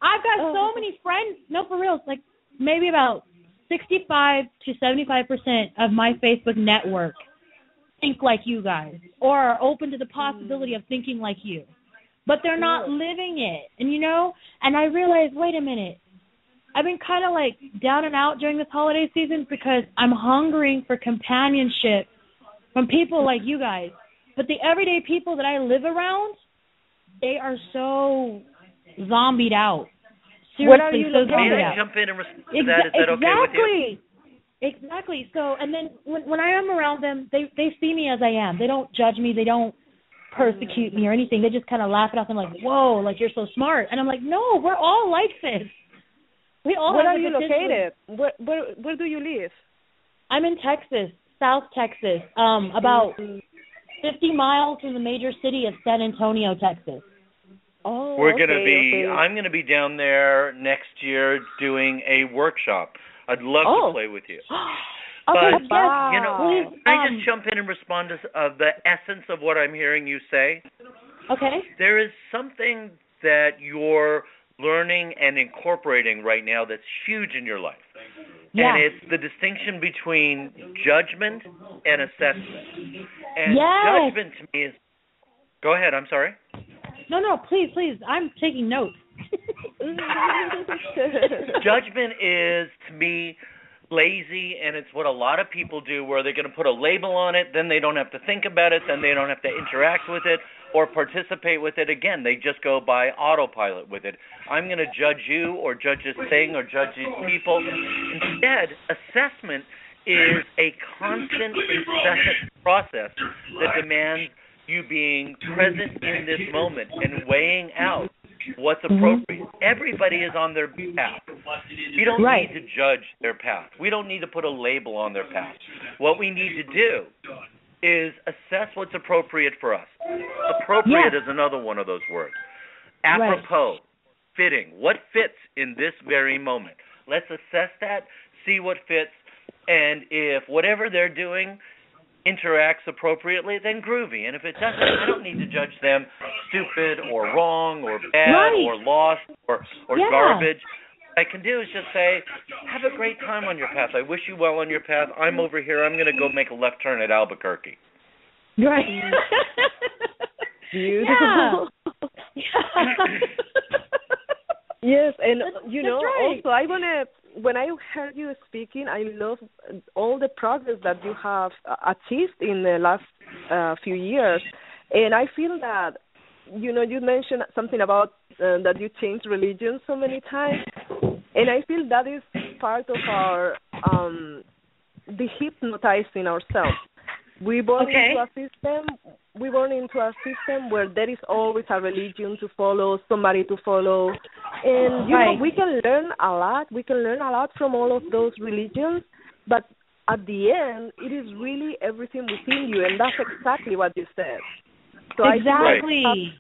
I've got so many friends. No, for real. Like maybe about 65 to 75% of my Facebook network think like you guys or are open to the possibility of thinking like you. But they're not living it. And, you know, and I realized, wait a minute. I've been kind of like down and out during this holiday season because I'm hungering for companionship from people like you guys. But the everyday people that I live around, they are so zombied out. Seriously, what are you so zombied out. Jump in and respond to that. Is that okay with you? Exactly. So, and then when I am around them, they see me as I am. They don't judge me. They don't persecute me or anything. They just kind of laugh it off and like, whoa, like you're so smart. And I'm like, no, we're all like this. We all. Where are you located? Where do you live? I'm in Texas, South Texas, about 50 miles from the major city of San Antonio, Texas. Oh, I'm going to be down there next year doing a workshop. I'd love to play with you. But, okay, you know, can I just jump in and respond to the essence of what I'm hearing you say? Okay. There is something that you're learning and incorporating right now that's huge in your life. Yeah. And it's the distinction between judgment and assessment. And judgment to me is... Go ahead, I'm sorry. No, please. I'm taking notes. Judgment is, to me, lazy, and it's what a lot of people do where they're going to put a label on it, then they don't have to think about it, then they don't have to interact with it or participate with it. Again, they just go by autopilot with it. I'm going to judge you or judge this thing or judge these people. Instead, assessment is a constant, incessant process that demands you being present in this moment and weighing out what's appropriate. Everybody is on their path. We don't need to judge their path. We don't need to put a label on their path. What we need to do is assess what's appropriate for us. Appropriate is another one of those words. Apropos, fitting. What fits in this very moment? Let's assess that, see what fits, and if whatever they're doing interacts appropriately, then groovy. And if it doesn't, I don't need to judge them stupid or wrong or bad or lost or garbage. What I can do is just say, have a great time on your path. I wish you well on your path. I'm over here. I'm going to go make a left turn at Albuquerque. Right. Beautiful. Yes, and you know, also I want to, when I heard you speaking, I love all the progress that you have achieved in the last few years. And I feel that, you know, you mentioned something about that you changed religion so many times. And I feel that is part of our dehypnotizing ourselves. We born into a system where there is always a religion to follow, somebody to follow. And, you know, we can learn a lot. We can learn a lot from all of those religions. But at the end, it is really everything within you. And that's exactly what you said. So exactly.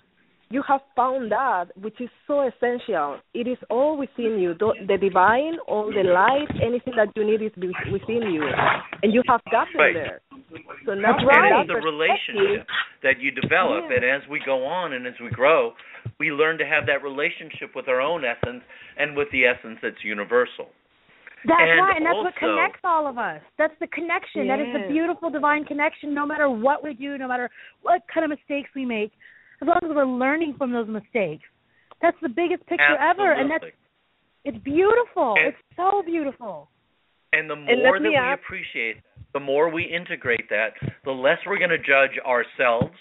you have found that, which is so essential. It is all within you. The divine, all the light, anything that you need is within you. And you have gotten there. So now and it's the relationship that you develop. And as we go on and as we grow, we learn to have that relationship with our own essence and with the essence that's universal. That's right, and that's what connects all of us. That's the connection. That is the beautiful divine connection, no matter what we do, no matter what kind of mistakes we make, as long as we're learning from those mistakes. That's the biggest picture ever, and it's beautiful. It's so beautiful. And the more that we appreciate, the more we integrate that, the less we're going to judge ourselves,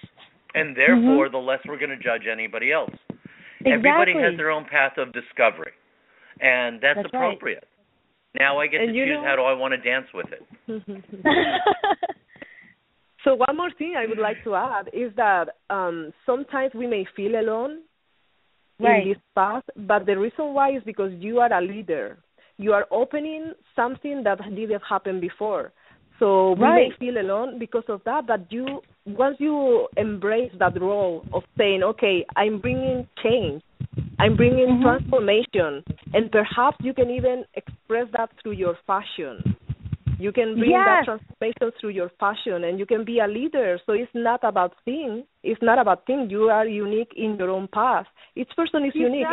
and therefore the less we're going to judge anybody else. Exactly. Everybody has their own path of discovery, and that's appropriate. Right. Now I get to choose how do I want to dance with it. So one more thing I would like to add is that sometimes we may feel alone in this path, but the reason why is because you are a leader. You are opening something that didn't happen before. So we may feel alone because of that, but once you embrace that role of saying, okay, I'm bringing change, I'm bringing transformation, and perhaps you can even express that through your fashion. You can bring that transformation through your fashion, and you can be a leader. So it's not about things. It's not about things. You are unique in your own path. Each person is unique,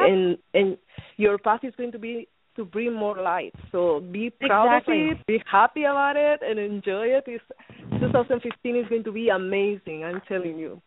and your path is going to be to bring more light. So be proud of it, be happy about it, and enjoy it. 2015 is going to be amazing, I'm telling you.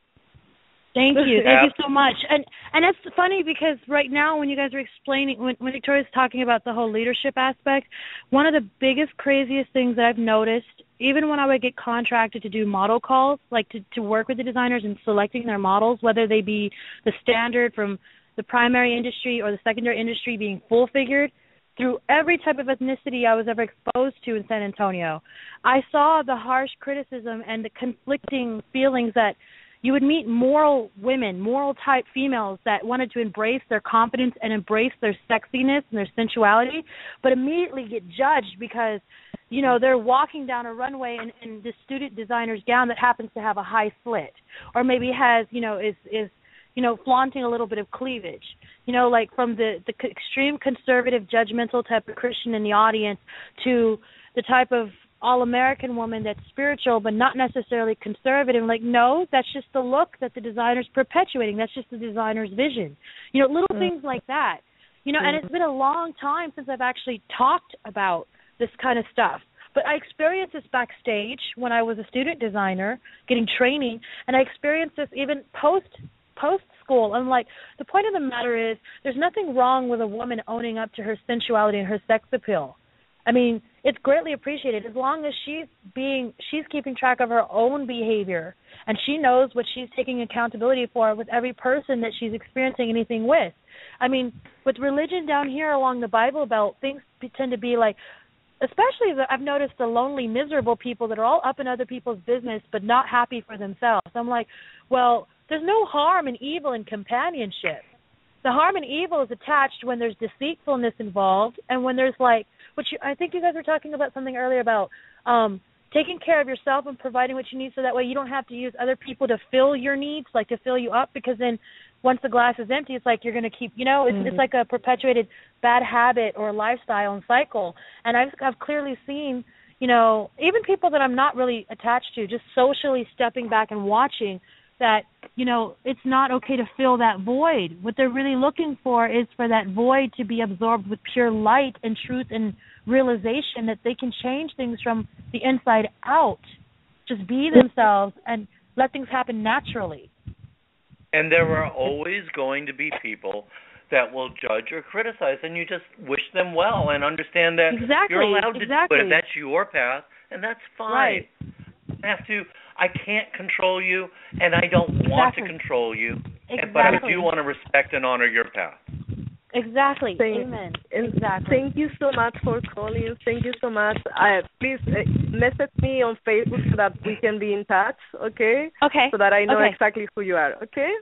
Thank you. Thank you so much. And it's funny because right now when you guys are explaining, when Victoria's talking about the whole leadership aspect, one of the biggest, craziest things that I've noticed, even when I would get contracted to do model calls, like to work with the designers in selecting their models, whether they be the standard from the primary industry or the secondary industry being full-figured, through every type of ethnicity I was ever exposed to in San Antonio, I saw the harsh criticism and the conflicting feelings that you would meet moral women, moral-type females that wanted to embrace their confidence and embrace their sexiness and their sensuality, but immediately get judged because, they're walking down a runway in the student designer's gown that happens to have a high slit, or maybe has, is flaunting a little bit of cleavage. Like from the extreme conservative, judgmental type of Christian in the audience to the type of all-American woman that's spiritual but not necessarily conservative. Like, no, that's just the look that the designer's perpetuating. That's just the designer's vision. Little things like that. And it's been a long time since I've actually talked about this kind of stuff. But I experienced this backstage when I was a student designer getting training, and I experienced this even post-school. I'm like, the point of the matter is there's nothing wrong with a woman owning up to her sensuality and her sex appeal. I mean, it's greatly appreciated as long as she's keeping track of her own behavior and she knows what she's taking accountability for with every person that she's experiencing anything with. I mean, with religion down here along the Bible Belt, things tend to be like, especially I've noticed the lonely, miserable people that are all up in other people's business but not happy for themselves. I'm like, well, there's no harm and evil in companionship. The harm and evil is attached when there's deceitfulness involved and when there's I think you guys were talking about something earlier about taking care of yourself and providing what you need so that way you don't have to use other people to fill your needs, like to fill you up, because then once the glass is empty, it's like you're going to keep, it's like a perpetuated bad habit or lifestyle and cycle. And I've clearly seen, even people that I'm not really attached to, just socially stepping back and watching that, it's not okay to fill that void. What they're really looking for is for that void to be absorbed with pure light and truth and realization that they can change things from the inside out. Just be themselves and let things happen naturally. And there are always going to be people that will judge or criticize, and you just wish them well and understand that you're allowed to do it if that's your path, and that's fine. Right. I can't control you, and I don't want to control you, but I do want to respect and honor your path. Exactly. Amen. Exactly. Thank you so much for calling. Thank you so much. Please message me on Facebook so that we can be in touch, okay? Okay. So that I know exactly who you are, okay?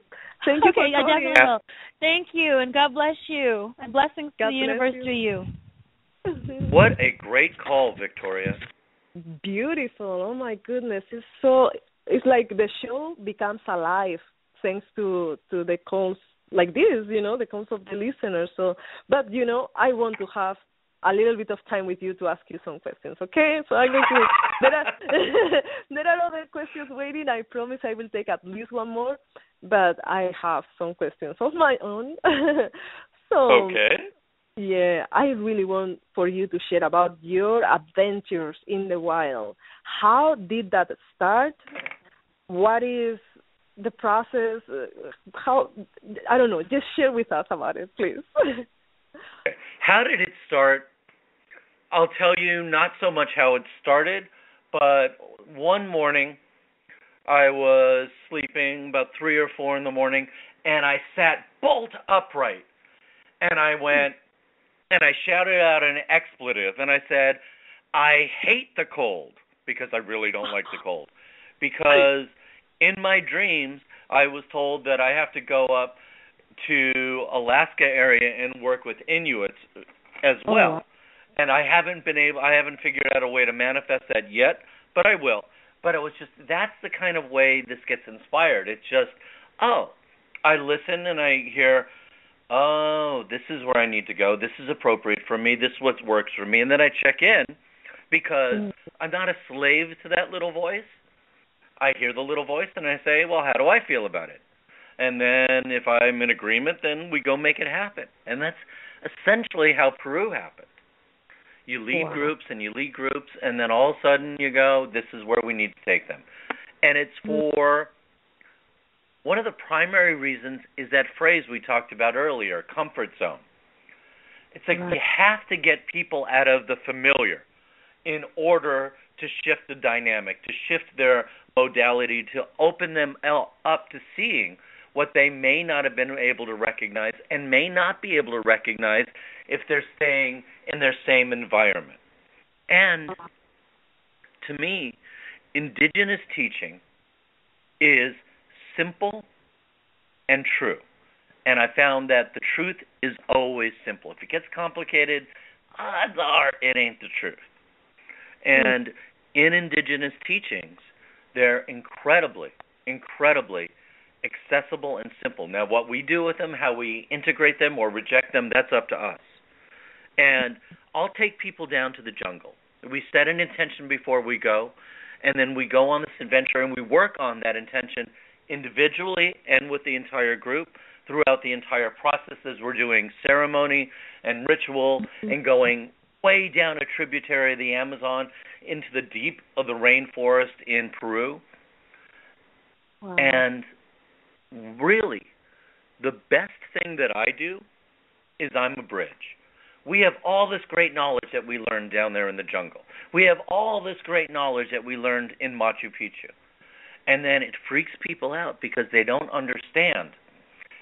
Thank you for calling. I definitely will. Thank you, and God bless you, and blessings to the universe through you. What a great call, Victoria. Beautiful. Oh, my goodness. It's like the show becomes alive thanks to the calls like this, the calls of the listeners. So, but I want to have a little bit of time with you to ask you some questions, okay? So I'm going to. There are other questions waiting. I promise I will take at least one more, but I have some questions of my own. So. Okay. Yeah, I really want for you to share about your adventures in the wild. How did that start? What is the process? How, I don't know, just share with us about it, please. How did it start? I'll tell you not so much how it started, but one morning I was sleeping about 3 or 4 in the morning, and I sat bolt upright, and I went, and I shouted out an expletive, and I said, I hate the cold, because I really don't like the cold. Because in my dreams, I was told that I have to go up to Alaska area and work with Inuits as well. And I haven't figured out a way to manifest that yet, but I will. But it was just, that's the kind of way this gets inspired. It's just, I listen and I hear, this is where I need to go. This is appropriate for me. This is what works for me. And then I check in because I'm not a slave to that little voice. I hear the little voice and I say, well, how do I feel about it? And then if I'm in agreement, then we go make it happen. And that's essentially how Peru happened. You lead groups and you lead groups, and then all of a sudden you go, this is where we need to take them. And it's for, one of the primary reasons is that phrase we talked about earlier, comfort zone. It's like you have to get people out of the familiar in order to shift the dynamic, to shift their modality, to open them up to seeing what they may not have been able to recognize and may not be able to recognize if they're staying in their same environment. And to me, indigenous teaching is simple and true. And I found that the truth is always simple. If it gets complicated, odds are it ain't the truth. And in indigenous teachings, they're incredibly, incredibly accessible and simple. Now, what we do with them, how we integrate them or reject them, that's up to us. And I'll take people down to the jungle. We set an intention before we go, and then we go on this adventure and we work on that intention individually and with the entire group throughout the entire process as we're doing ceremony and ritual and going way down a tributary of the Amazon into the deep of the rainforest in Peru. Wow. And really, the best thing that I do is I'm a bridge. We have all this great knowledge that we learned down there in the jungle. We have all this great knowledge that we learned in Machu Picchu. And then it freaks people out because they don't understand.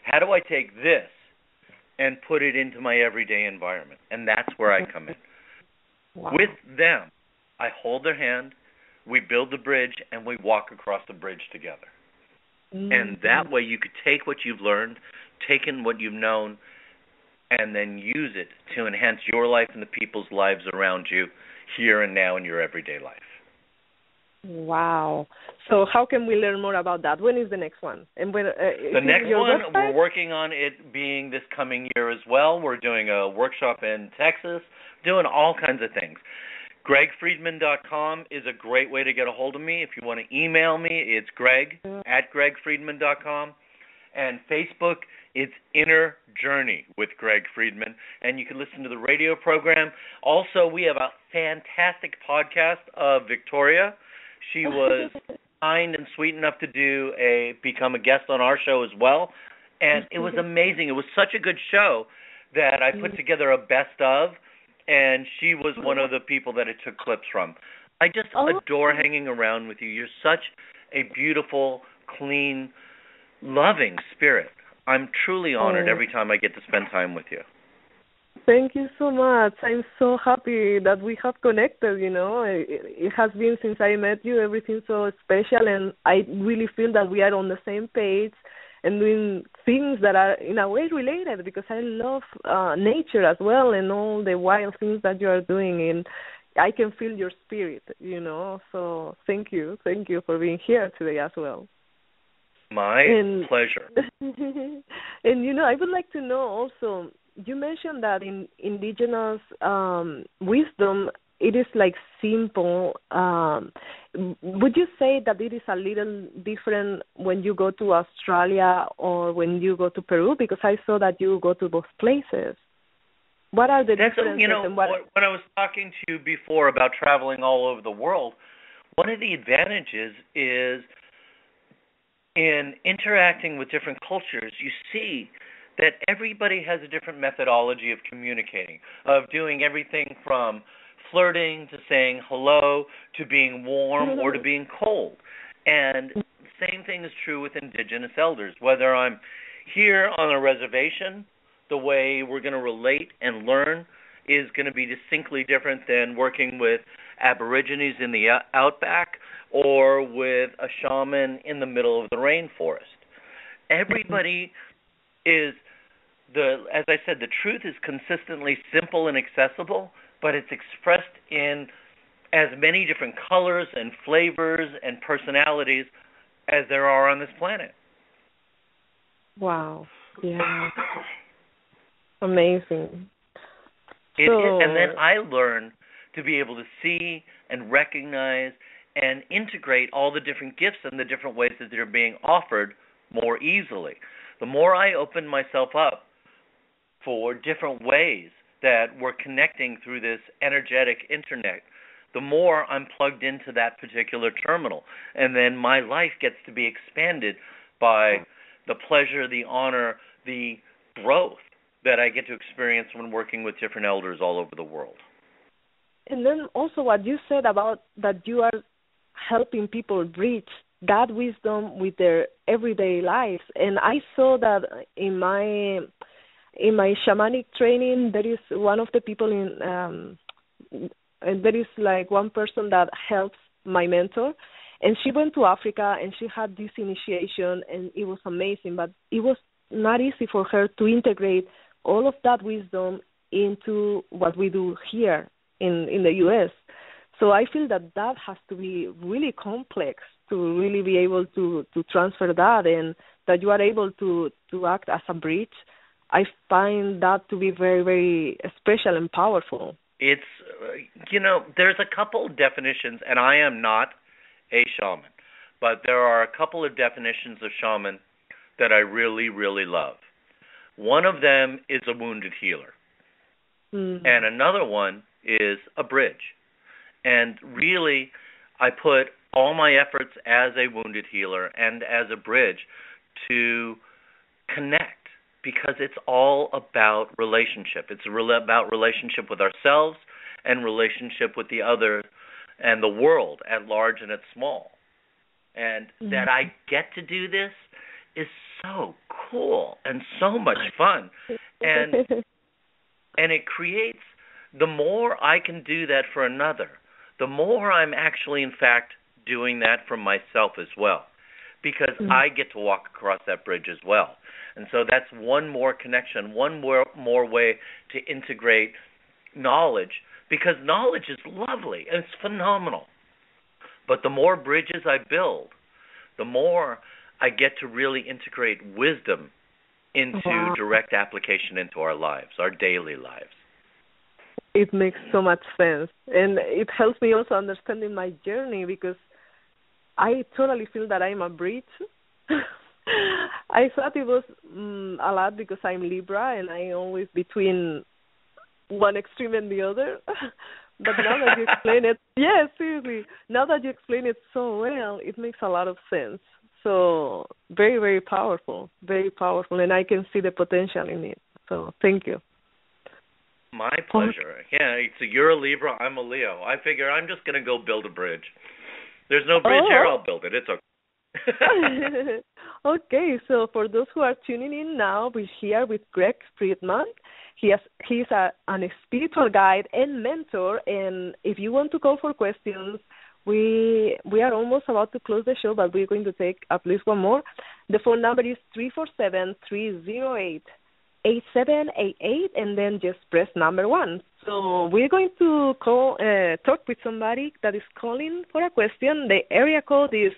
How do I take this and put it into my everyday environment? And that's where I come in. Wow. With them, I hold their hand, we build the bridge, and we walk across the bridge together. And that way you could take what you've learned, take in what you've known, and then use it to enhance your life and the people's lives around you here and now in your everyday life. Wow. So how can we learn more about that? When is the next one? And when, the next one, we're working on it being this coming year as well. We're doing a workshop in Texas, doing all kinds of things. GregFriedman.com is a great way to get a hold of me. If you want to email me, it's greg@gregfriedman.com. And Facebook, it's Inner Journey with Greg Friedman. And you can listen to the radio program. Also, we have a fantastic podcast of Victoria. She was kind and sweet enough to become a guest on our show as well. And it was amazing. It was such a good show that I put together a best of. And she was one of the people that it took clips from. I just adore hanging around with you. You're such a beautiful, clean, loving spirit. I'm truly honored every time I get to spend time with you. Thank you so much. I'm so happy that we have connected, It has been since I met you, everything so special, and I really feel that we are on the same page and doing things that are in a way related, because I love nature as well and all the wild things that you are doing, and I can feel your spirit, So thank you for being here today as well. My pleasure. And I would like to know also, you mentioned that in indigenous wisdom, it is like simple. Would you say that it is a little different when you go to Australia or when you go to Peru? Because I saw that you go to both places. What are the differences? When I was talking to you before about traveling all over the world, one of the advantages is in interacting with different cultures, you see that everybody has a different methodology of communicating, of doing everything from flirting to saying hello to being warm or to being cold. And the same thing is true with indigenous elders. Whether I'm here on a reservation, the way we're going to relate and learn is going to be distinctly different than working with Aborigines in the outback or with a shaman in the middle of the rainforest. Everybody is, as I said, the truth is consistently simple and accessible, but it's expressed in as many different colors and flavors and personalities as there are on this planet. Wow. Yeah. Amazing. And then I learn to be able to see and recognize and integrate all the different gifts and the different ways that they're being offered more easily. The more I open myself up for different ways that we're connecting through this energetic internet, the more I'm plugged into that particular terminal. And then my life gets to be expanded by the pleasure, the honor, the growth that I get to experience when working with different elders all over the world. And then also what you said about that you are helping people reach that wisdom with their everyday lives. And I saw that in my shamanic training, there is one of the people and there is like one person that helps my mentor. And she went to Africa and she had this initiation and it was amazing, but it was not easy for her to integrate all of that wisdom into what we do here in the U.S. So I feel that has to be really complex to really be able to transfer that, and that you are able to act as a bridge. I find that to be very, very special and powerful. It's, there's a couple definitions, and I am not a shaman, but there are a couple of definitions of shaman that I really, really love. One of them is a wounded healer, and another one is a bridge. And really, I put all my efforts as a wounded healer and as a bridge to connect, because it's all about relationship. It's about relationship with ourselves and relationship with the other and the world at large and at small. And that I get to do this is so cool and so much fun. And it creates, the more I can do that for another, the more I'm actually, in fact, doing that for myself as well, because I get to walk across that bridge as well. And so that's one more connection, one more way to integrate knowledge, because knowledge is lovely and it's phenomenal. But the more bridges I build, the more I get to really integrate wisdom into direct application into our lives, our daily lives. It makes so much sense. And it helps me also understanding my journey, because I totally feel that I'm a bridge. I thought it was a lot because I'm Libra and I'm always between one extreme and the other. But now that you explain it, seriously, now that you explain it so well, it makes a lot of sense. So very, very powerful, and I can see the potential in it. So thank you. My pleasure. Yeah, so you're a Libra, I'm a Leo. I figure I'm just going to go build a bridge. There's no bridge here, I'll build it. It's okay. Okay, so for those who are tuning in now, we're here with Greg Friedman. He's a spiritual guide and mentor, and if you want to call for questions, we are almost about to close the show, but we're going to take at least one more. The phone number is 347-308-8788, and then just press number 1. So we're going to talk with somebody that is calling for a question. The area code is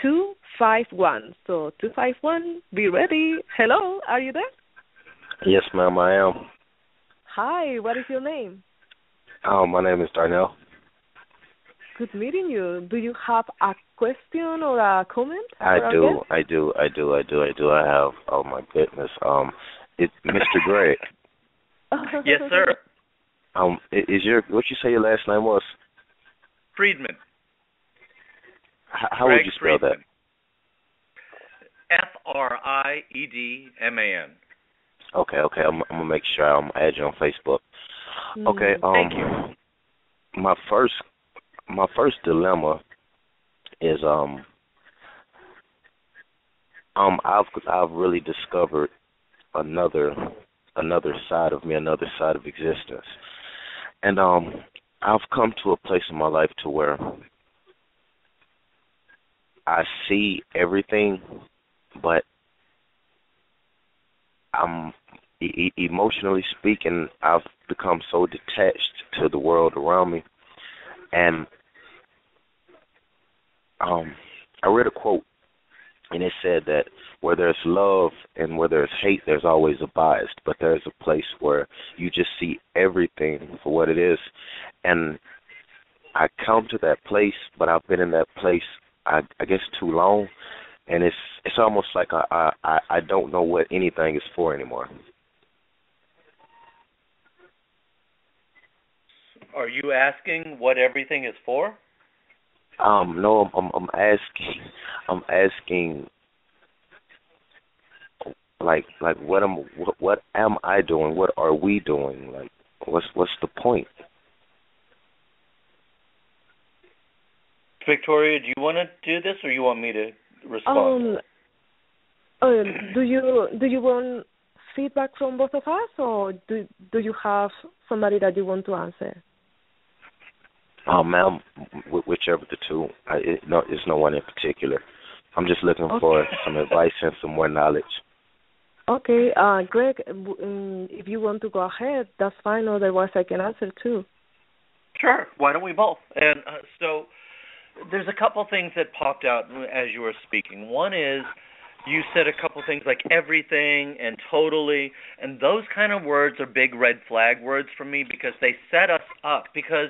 251. So 251, be ready. Hello, are you there? Yes, ma'am, I am. Hi, what is your name? My name is Darnell. Good meeting you. Do you have a question or a comment? I do. I have. Oh my goodness. It's Mr. Greg. Yes, sir. Is what you say your last name was? Friedman. How would you spell Friedman. That? Friedman. Okay. I'm gonna make sure I'm add you on Facebook. Okay. Thank you. My first dilemma is I've really discovered another side of me, another side of existence, and I've come to a place in my life to where I see everything, but emotionally speaking, I've become so detached to the world around me. And I read a quote, and it said that where there's love and where there's hate, there's always a bias, but there's a place where you just see everything for what it is. And I come to that place, but I've been in that place, I guess, too long, and it's almost like I don't know what anything is for anymore. Are you asking what everything is for? No, I'm asking like what am I doing? What are we doing? Like what's the point? Victoria, do you want to do this, or you want me to respond? Do you want feedback from both of us, or do you have somebody that you want to answer? Ma'am, whichever the two. It's no one in particular. I'm just looking for some advice and some more knowledge. Okay, Greg, if you want to go ahead, that's fine. Otherwise, I can answer too. Sure. Why don't we both? And so there's a couple things that popped out as you were speaking. One is you said a couple things like everything and totally, and those kind of words are big red flag words for me because they set us up, because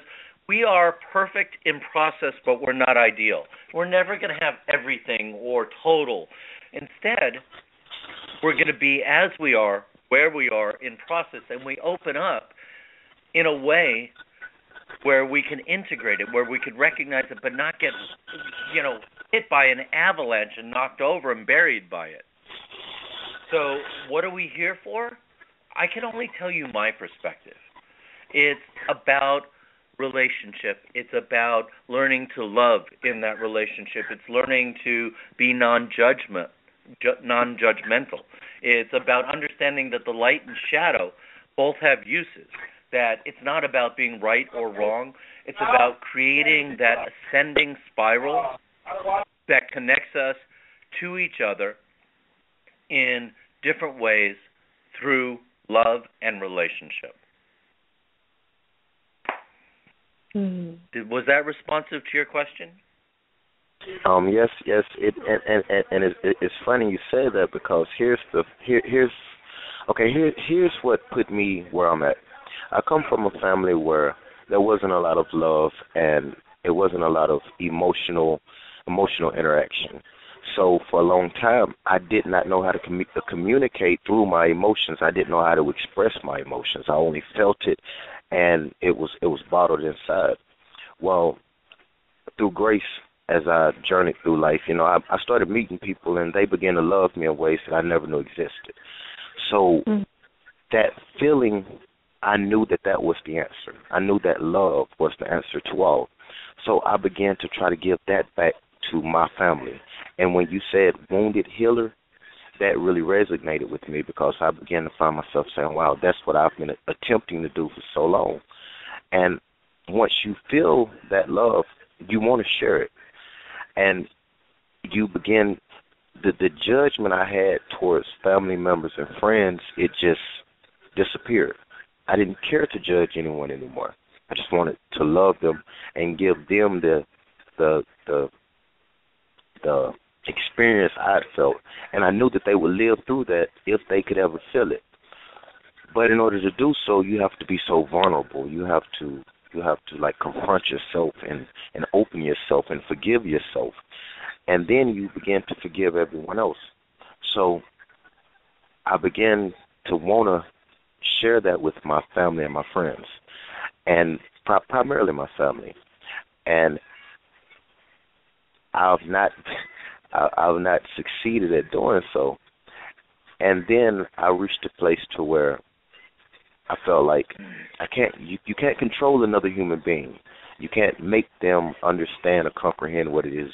we are perfect in process, but we're not ideal. We're never going to have everything or total. Instead, we're going to be as we are, where we are in process, and we open up in a way where we can integrate it, where we can recognize it, but not get, hit by an avalanche and knocked over and buried by it. So what are we here for? I can only tell you my perspective. It's about relationship. It's about learning to love in that relationship. It's learning to be non-judgmental. It's about understanding that the light and shadow both have uses, that it's not about being right or wrong. It's about creating that ascending spiral that connects us to each other in different ways through love and relationship. Was that responsive to your question? Yes. It's funny you say that, because here's what put me where I'm at. I come from a family where there wasn't a lot of love and it wasn't a lot of emotional interaction. So for a long time, I did not know how to communicate through my emotions. I didn't know how to express my emotions. I only felt it, and it was bottled inside. Well, through grace, as I journeyed through life, I started meeting people, and they began to love me in ways that I never knew existed. So that feeling, I knew that was the answer. I knew that love was the answer to all. So I began to try to give that back to my family. And when you said wounded healer, that really resonated with me, because I began to find myself saying, wow, that's what I've been attempting to do for so long. And once you feel that love, you want to share it. And you begin, the judgment I had towards family members and friends, it just disappeared. I didn't care to judge anyone anymore. I just wanted to love them and give them the the experience I'd felt, and I knew that they would live through that if they could ever feel it. But in order to do so, you have to be so vulnerable. You have to like confront yourself and open yourself and forgive yourself, and then you begin to forgive everyone else. So I began to want to share that with my family and my friends, and primarily my family. And I've not succeeded at doing so. And then I reached a place to where I felt like you can't control another human being. You can't make them understand or comprehend what it is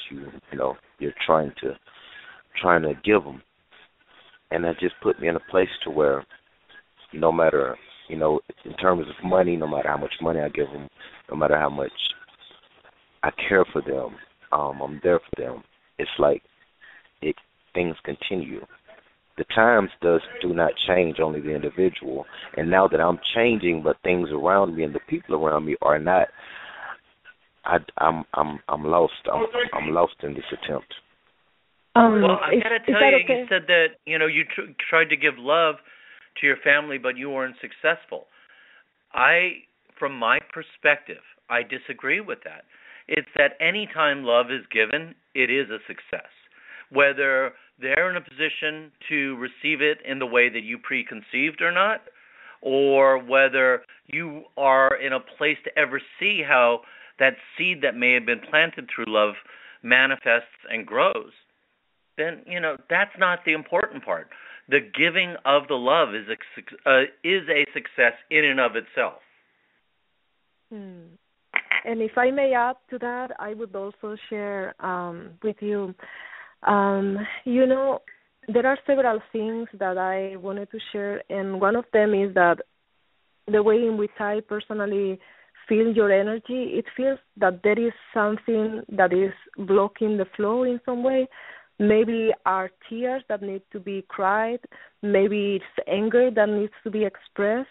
you're trying to give them. And that just put me in a place to where no matter, in terms of money, no matter how much money I give them, no matter how much I care for them, I'm there for them. It's like things continue. The times do not change, only the individual. And now that I'm changing, but things around me and the people around me are not, I'm lost. I'm lost in this attempt. Well, I gotta tell you, okay? You said that you tried to give love to your family, but you weren't successful. From my perspective, I disagree with that. It's that any time love is given, it is a success. Whether they're in a position to receive it in the way that you preconceived or not, or whether you are in a place to ever see how that seed that may have been planted through love manifests and grows, then, that's not the important part. The giving of the love is a success in and of itself. And if I may add to that, I would also share with you, there are several things that I wanted to share, and one of them is that the way in which I personally feel your energy, it feels that there is something that is blocking the flow in some way. Maybe are tears that need to be cried, maybe it's anger that needs to be expressed,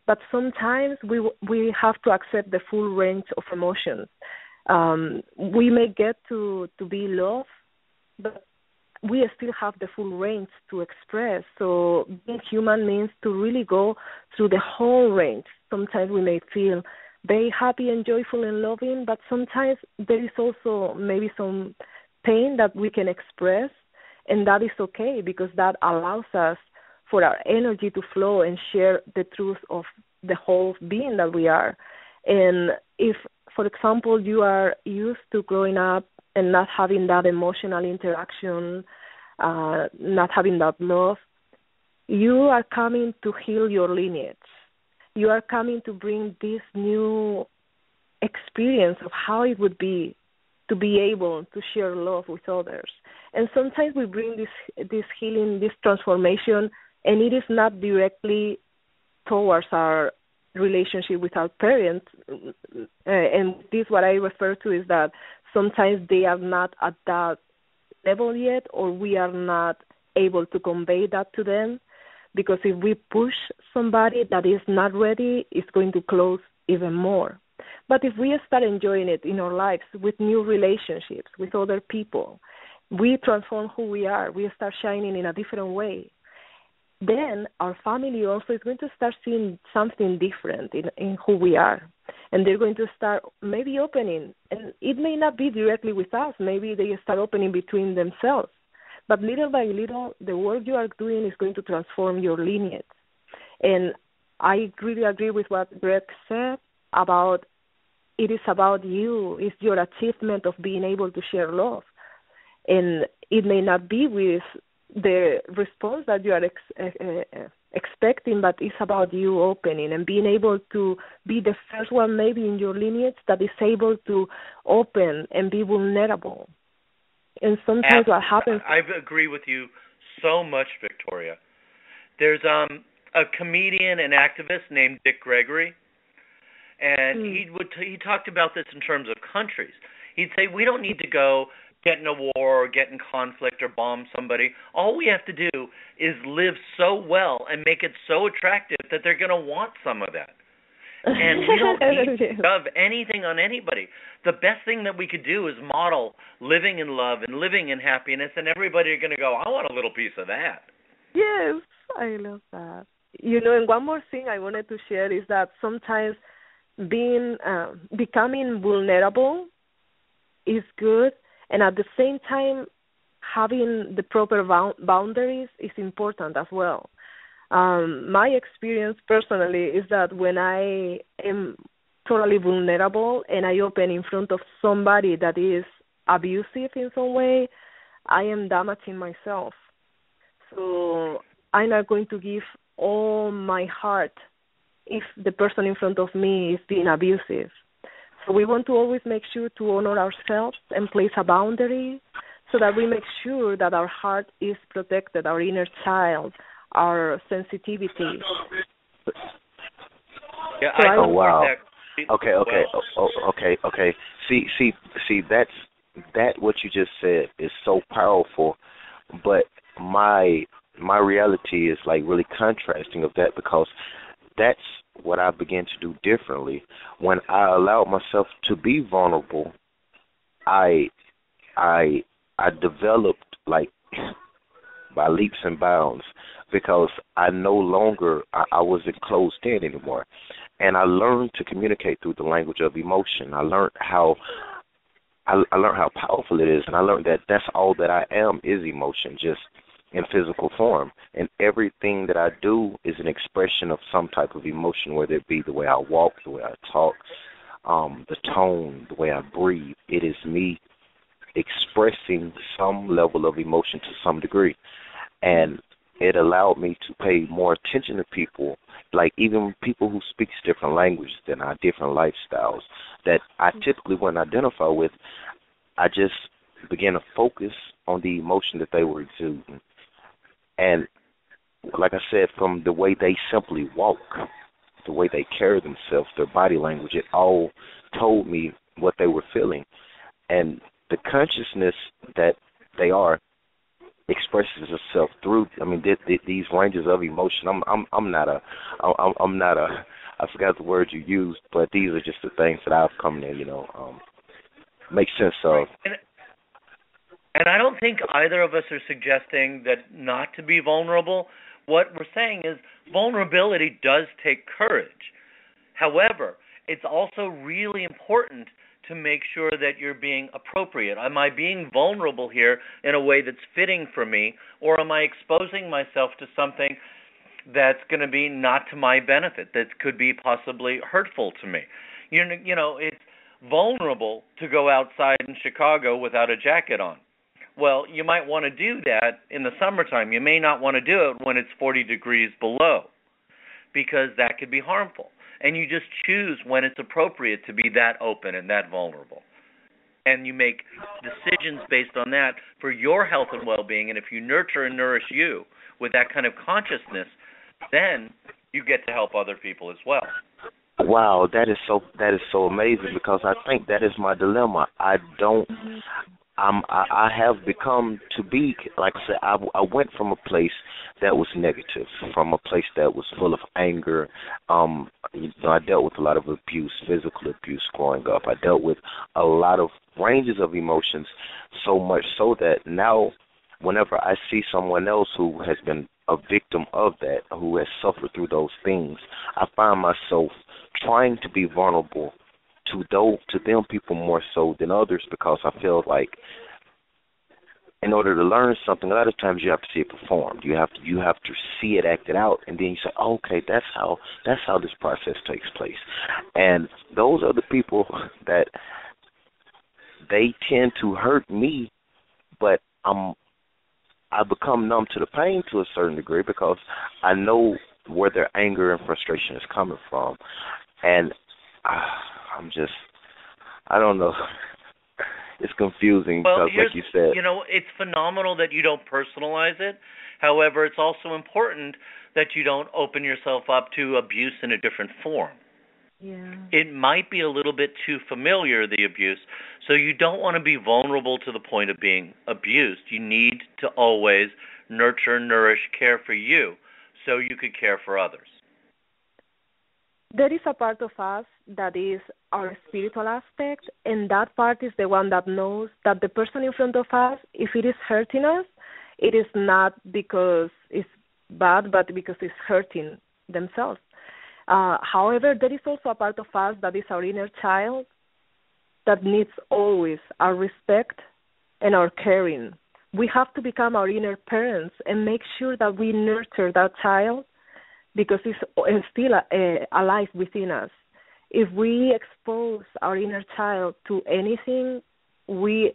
but sometimes we have to accept the full range of emotions. We may get to be loved, but we still have the full range to express. So being human means to really go through the whole range. Sometimes we may feel very happy and joyful and loving, but sometimes there is also maybe some pain that we can express, and that is okay because that allows us for our energy to flow and share the truth of the whole being that we are. And if, for example, you are used to growing up and not having that emotional interaction, not having that love, you are coming to heal your lineage. You are coming to bring this new experience of how it would be to be able to share love with others. And sometimes we bring this healing, this transformation, and it is not directly towards our relationship with our parents. And this, what I refer to, is that sometimes they are not at that level yet, or we are not able to convey that to them. Because if we push somebody that is not ready, it's going to close even more. But if we start enjoying it in our lives with new relationships, with other people, we transform who we are. We start shining in a different way. Then our family also is going to start seeing something different in who we are. And they're going to start maybe opening. And it may not be directly with us. Maybe they start opening between themselves. But little by little, the work you are doing is going to transform your lineage. And I really agree with what Greg said about it is about you. It's your achievement of being able to share love. And it may not be with the response that you are expecting, but it's about you opening and being able to be the first one maybe in your lineage that is able to open and be vulnerable. And sometimes what happens... I agree with you so much, Victoria. There's a comedian and activist named Dick Gregory, and he talked about this in terms of countries. He'd say, we don't need to go get in a war or get in conflict or bomb somebody. All we have to do is live so well and make it so attractive that they're going to want some of that. And we don't need to shove anything on anybody. The best thing that we could do is model living in love and living in happiness, and everybody are going to go, I want a little piece of that. Yes, I love that. And one more thing I wanted to share is that sometimes becoming vulnerable is good, and at the same time, having the proper boundaries is important as well. My experience personally is that when I am totally vulnerable and I open in front of somebody that is abusive in some way, I am damaging myself. So I'm not going to give all my heart if the person in front of me is being abusive. So we want to always make sure to honor ourselves and place a boundary so that we make sure that our heart is protected, our inner child, our sensitivity. Yeah, so I wow. That Okay. See, that what you just said is so powerful, but my reality is like really contrasting of that, because that's what I began to do differently. When I allowed myself to be vulnerable, I developed like by leaps and bounds, because I no longer I wasn't closed in anymore, and I learned to communicate through the language of emotion. I learned how powerful it is, and I learned that that's all that I am is emotion, just in physical form. And everything that I do is an expression of some type of emotion, whether it be the way I walk, the way I talk, the tone, the way I breathe. It is me expressing some level of emotion to some degree. And it allowed me to pay more attention to people, like even people who speak different languages than I, different lifestyles, that I typically wouldn't identify with. I just began to focus on the emotion that they were exuding. And like I said, from the way they simply walk, the way they carry themselves, their body language, it all told me what they were feeling. And the consciousness that they are expresses itself through, these ranges of emotion. I'm not a I forgot the word you used, but these are just the things that I've come to make sense of. And I don't think either of us are suggesting that not to be vulnerable. What we're saying is vulnerability does take courage. However, it's also really important to make sure that you're being appropriate. Am I being vulnerable here in a way that's fitting for me, or am I exposing myself to something that's going to be not to my benefit, that could be possibly hurtful to me? It's vulnerable to go outside in Chicago without a jacket on. Well, you might want to do that in the summertime. You may not want to do it when it's 40 degrees below, because that could be harmful. And you just choose when it's appropriate to be that open and that vulnerable. And you make decisions based on that for your health and well-being. And if you nurture and nourish you with that kind of consciousness, then you get to help other people as well. Wow, that is so amazing, because I think that is my dilemma. I have become to be, like I said, I went from a place that was negative, from a place that was full of anger. I dealt with a lot of abuse, physical abuse growing up. I dealt with a lot of ranges of emotions, so much so that now whenever I see someone else who has been a victim of that, who has suffered through those things, I find myself trying to be vulnerable to them people more so than others, because I feel like in order to learn something, a lot of times you have to see it performed. You have to see it acted out, and then you say, oh, okay, that's how this process takes place. And those are the people that they tend to hurt me, but I become numb to the pain to a certain degree, because I know where their anger and frustration is coming from. And I don't know. It's confusing, because, like you said, it's phenomenal that you don't personalize it. However, it's also important that you don't open yourself up to abuse in a different form. Yeah. It might be a little bit too familiar, the abuse, so you don't want to be vulnerable to the point of being abused. You need to always nurture, nourish, care for you so you could care for others. there is a part of us that is our spiritual aspect, and that part is the one that knows that the person in front of us, if it is hurting us, it is not because it's bad, but because it's hurting themselves. However, there is also a part of us that is our inner child that needs always our respect and our caring. We have to become our inner parents and make sure that we nurture that child because it's still alive within us. If we expose our inner child to anything, we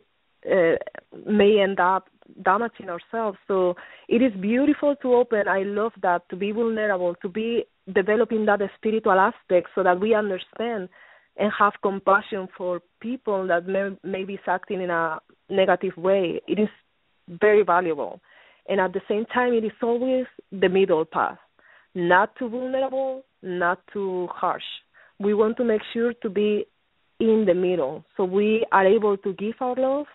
may end up damaging ourselves. So it is beautiful to open. I love that, to be vulnerable, to be developing that spiritual aspect so that we understand and have compassion for people that may be acting in a negative way. It is very valuable. And at the same time, it is always the middle path, not too vulnerable, not too harsh. We want to make sure to be in the middle so we are able to give our love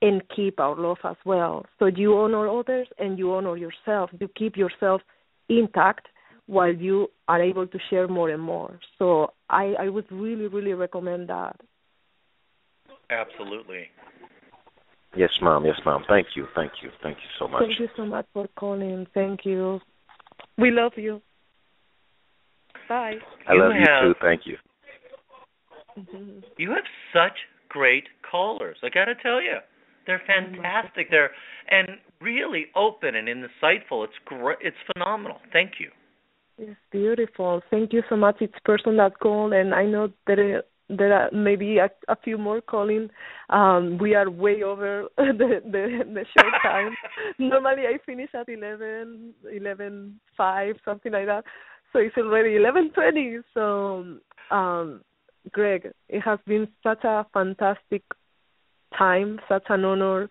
and keep our love as well. So you honor others and you honor yourself. You keep yourself intact while you are able to share more and more. So I would really, really recommend that. Absolutely. Yes, Mom. Yes, Mom. Thank you. Thank you. Thank you so much. Thank you so much for calling. Thank you. We love you. Bye. I love you too. Thank you. You have such great callers. I got to tell you, they're fantastic. They're and really open and insightful. It's great. It's phenomenal. Thank you. It's beautiful. Thank you so much. Each person that called, and I know there are maybe a few more calling. We are way over the show time. Normally I finish at 11:05, something like that. So it's already 11:20. So, Greg, it has been such a fantastic time, such an honor.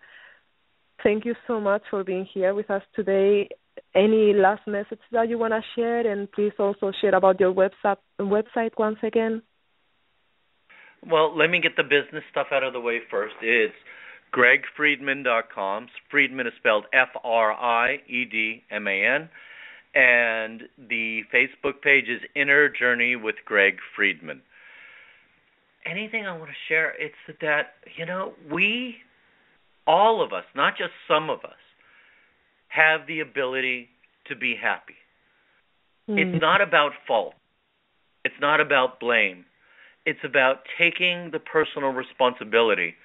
Thank you so much for being here with us today. Any last message that you want to share? And please also share about your website once again. Well, let me get the business stuff out of the way first. It's gregfriedman.com. Friedman is spelled Friedman. And the Facebook page is Inner Journey with Greg Friedman. Anything I want to share, it's that, we, all of us, not just some of us, have the ability to be happy. It's not about fault. It's not about blame. It's about taking the personal responsibility.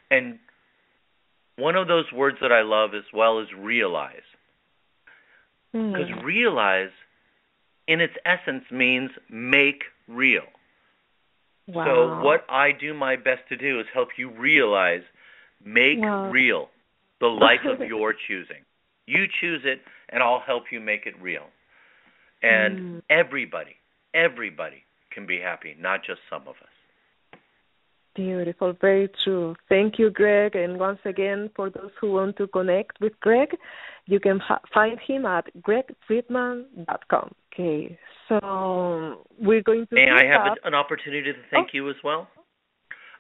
And one of those words that I love as well is realize. Because realize, in its essence, means make real. Wow. So what I do my best to do is help you realize, make real the life of your choosing. You choose it, and I'll help you make it real. And everybody can be happy, not just some of us. Beautiful, very true. Thank you, Greg. And once again, for those who want to connect with Greg, you can find him at gregfriedman.com. Okay, so we're going to... May I have an opportunity to thank you as well?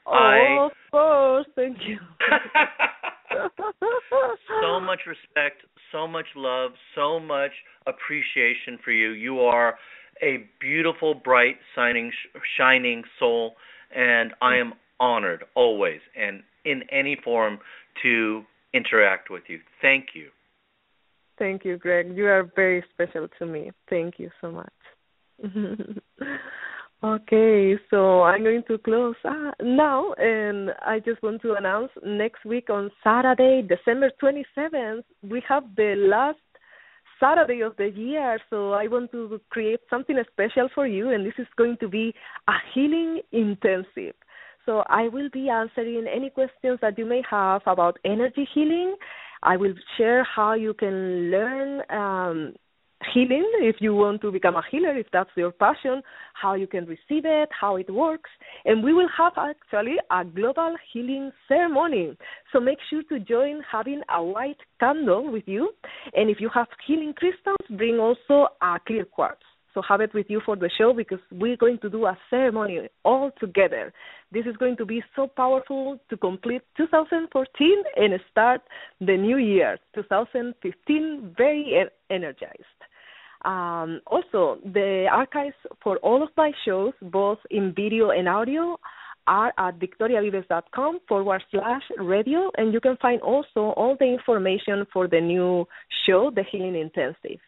Of course, thank you. So much respect, so much love, so much appreciation for you. You are a beautiful, bright, shining soul, and I am honored always and in any form to interact with you. Thank you. Thank you, Greg. You are very special to me. Thank you so much. Okay, so I'm going to close now, and I just want to announce next week on Saturday, December 27th, we have the last Saturday of the year, so I want to create something special for you, and this is going to be a healing intensive. So I will be answering any questions that you may have about energy healing. I will share how you can learn healing if you want to become a healer, if that's your passion, how you can receive it, how it works. And we will have actually a global healing ceremony. So make sure to join having a white candle with you. And if you have healing crystals, bring also a clear quartz. So have it with you for the show because we're going to do a ceremony all together. This is going to be so powerful to complete 2014 and start the new year, 2015, very energized. Also, the archives for all of my shows, both in video and audio, are at victoriavives.com/radio, and you can find also all the information for the new show, The Healing Intensive.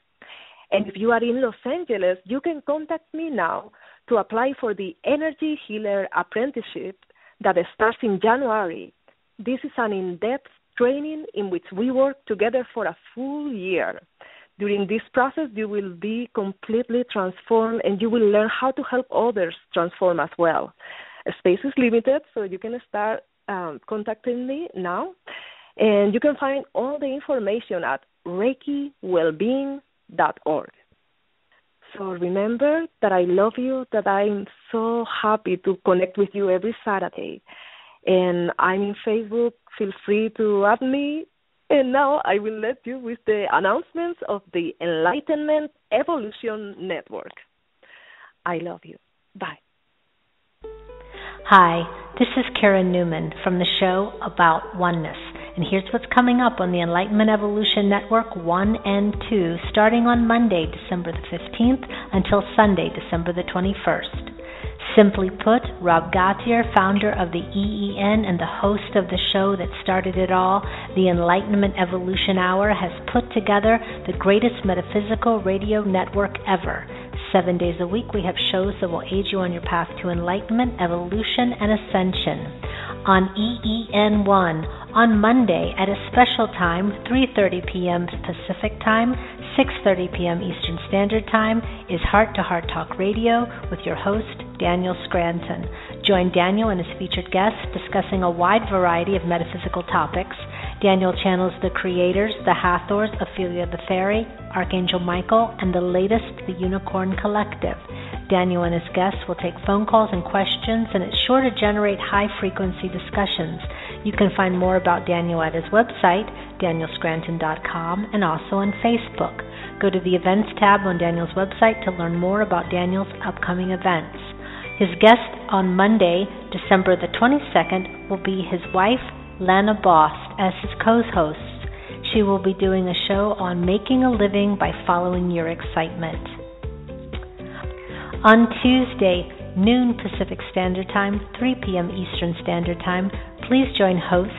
And if you are in Los Angeles, you can contact me now to apply for the Energy Healer Apprenticeship that starts in January. This is an in-depth training in which we work together for a full year. During this process, you will be completely transformed, and you will learn how to help others transform as well. Space is limited, so you can start contacting me now. And you can find all the information at ReikiWellbeing.org. So remember that I love you, that I'm so happy to connect with you every Saturday. And I'm in Facebook. Feel free to add me. And now I will let you with the announcements of the Enlightenment Evolution Network. I love you. Bye. Hi, this is Karen Newman from the show About Oneness. And here's what's coming up on the Enlightenment Evolution Network 1 and 2, starting on Monday, December the 15th, until Sunday, December the 21st. Simply put, Rob Gautier, founder of the EEN and the host of the show that started it all, the Enlightenment Evolution Hour, has put together the greatest metaphysical radio network ever. 7 days a week, we have shows that will aid you on your path to enlightenment, evolution, and ascension. On EEN1, on Monday at a special time, 3:30 p.m. Pacific Time, 6:30 p.m. Eastern Standard Time, is Heart to Heart Talk Radio with your host, Daniel Scranton. Join Daniel and his featured guests discussing a wide variety of metaphysical topics. Daniel channels the creators, the Hathors, Ophelia the Fairy, Archangel Michael, and the latest, the Unicorn Collective. Daniel and his guests will take phone calls and questions, and it's sure to generate high-frequency discussions. You can find more about Daniel at his website, danielscranton.com, and also on Facebook. Go to the Events tab on Daniel's website to learn more about Daniel's upcoming events. His guest on Monday, December the 22nd, will be his wife, Lana Bost, as his co-hosts. She will be doing a show on making a living by following your excitement. On Tuesday, noon Pacific Standard Time, 3 p.m. Eastern Standard Time, please join hosts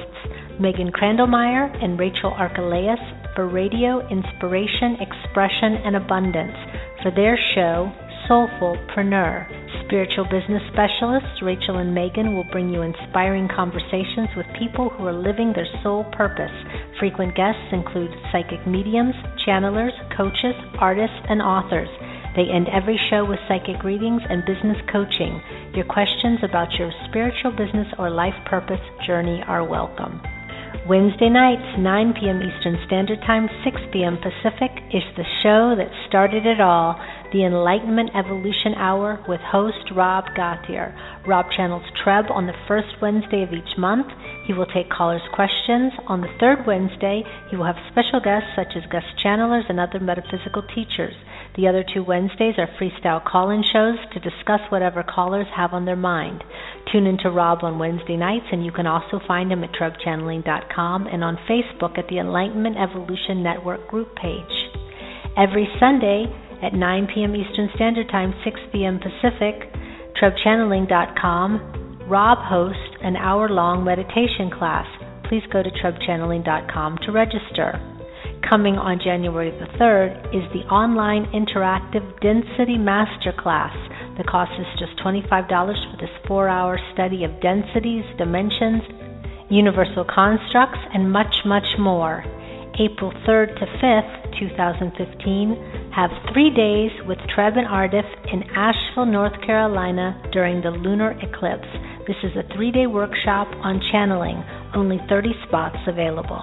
Megan Crandallmeyer and Rachel Archelaus for Radio Inspiration, Expression, and Abundance for their show, Soulfulpreneur. Spiritual business specialists Rachel and Megan will bring you inspiring conversations with people who are living their soul purpose. Frequent guests include psychic mediums, channelers, coaches, artists, and authors. They end every show with psychic readings and business coaching. Your questions about your spiritual business or life purpose journey are welcome. Wednesday nights, 9 p.m. Eastern Standard Time, 6 p.m. Pacific, is the show that started it all, the Enlightenment Evolution Hour with host Rob Gautier. Rob channels Treb on the first Wednesday of each month. He will take callers' questions. On the third Wednesday, he will have special guests such as guest channelers and other metaphysical teachers. The other 2 Wednesdays are freestyle call-in shows to discuss whatever callers have on their mind. Tune into Rob on Wednesday nights, and you can also find him at TrebChanneling.com and on Facebook at the Enlightenment Evolution Network group page. Every Sunday at 9 p.m. Eastern Standard Time, 6 p.m. Pacific, TrebChanneling.com, Rob hosts an hour-long meditation class. Please go to TrebChanneling.com to register. Coming on January the 3rd is the online interactive Density Masterclass. The cost is just $25 for this 4-hour study of densities, dimensions, universal constructs, and much, much more. April 3rd to 5th, 2015, have 3 days with Treb and Ardif in Asheville, North Carolina during the lunar eclipse. This is a 3-day workshop on channeling, only 30 spots available.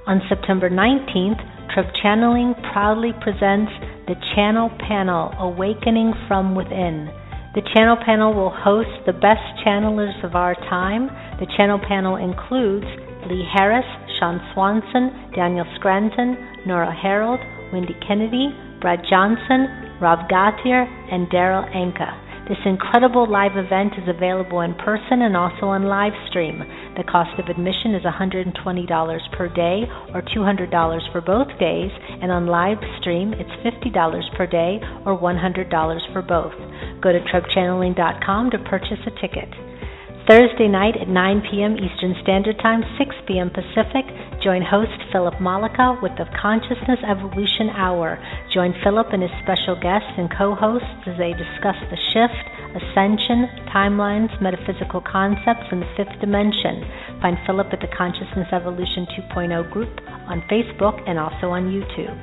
On September 19th, Treb Channeling proudly presents the Channel Panel, Awakening from Within. The Channel Panel will host the best channelers of our time. The Channel Panel includes Lee Harris, Sean Swanson, Daniel Scranton, Nora Harold, Wendy Kennedy, Brad Johnson, Rob Gautier, and Daryl Anka. This incredible live event is available in person and also on live stream. The cost of admission is $120 per day or $200 for both days, and on live stream it's $50 per day or $100 for both. Go to TrubChanneling.com to purchase a ticket. Thursday night at 9 p.m. Eastern Standard Time, 6 p.m. Pacific, join host Philip Malika with the Consciousness Evolution Hour. Join Philip and his special guests and co-hosts as they discuss the shift, ascension, timelines, metaphysical concepts, and the fifth dimension. Find Philip at the Consciousness Evolution 2.0 group on Facebook and also on YouTube.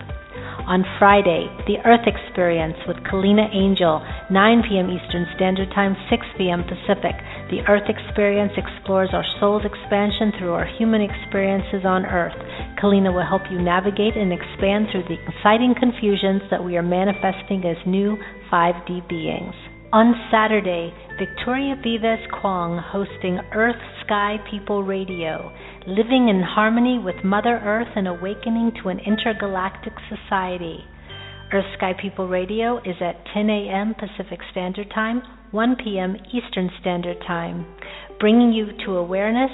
On Friday, The Earth Experience with Kalina Angel, 9 p.m. Eastern Standard Time, 6 p.m. Pacific. The Earth Experience explores our soul's expansion through our human experiences on Earth. Kalina will help you navigate and expand through the exciting confusions that we are manifesting as new 5D beings. On Saturday, Victoria Vives Khuong hosting Earth Sky People Radio, Living in Harmony with Mother Earth and Awakening to an Intergalactic Society. Earth Sky People Radio is at 10 a.m. Pacific Standard Time, 1 p.m. Eastern Standard Time, bringing you to awareness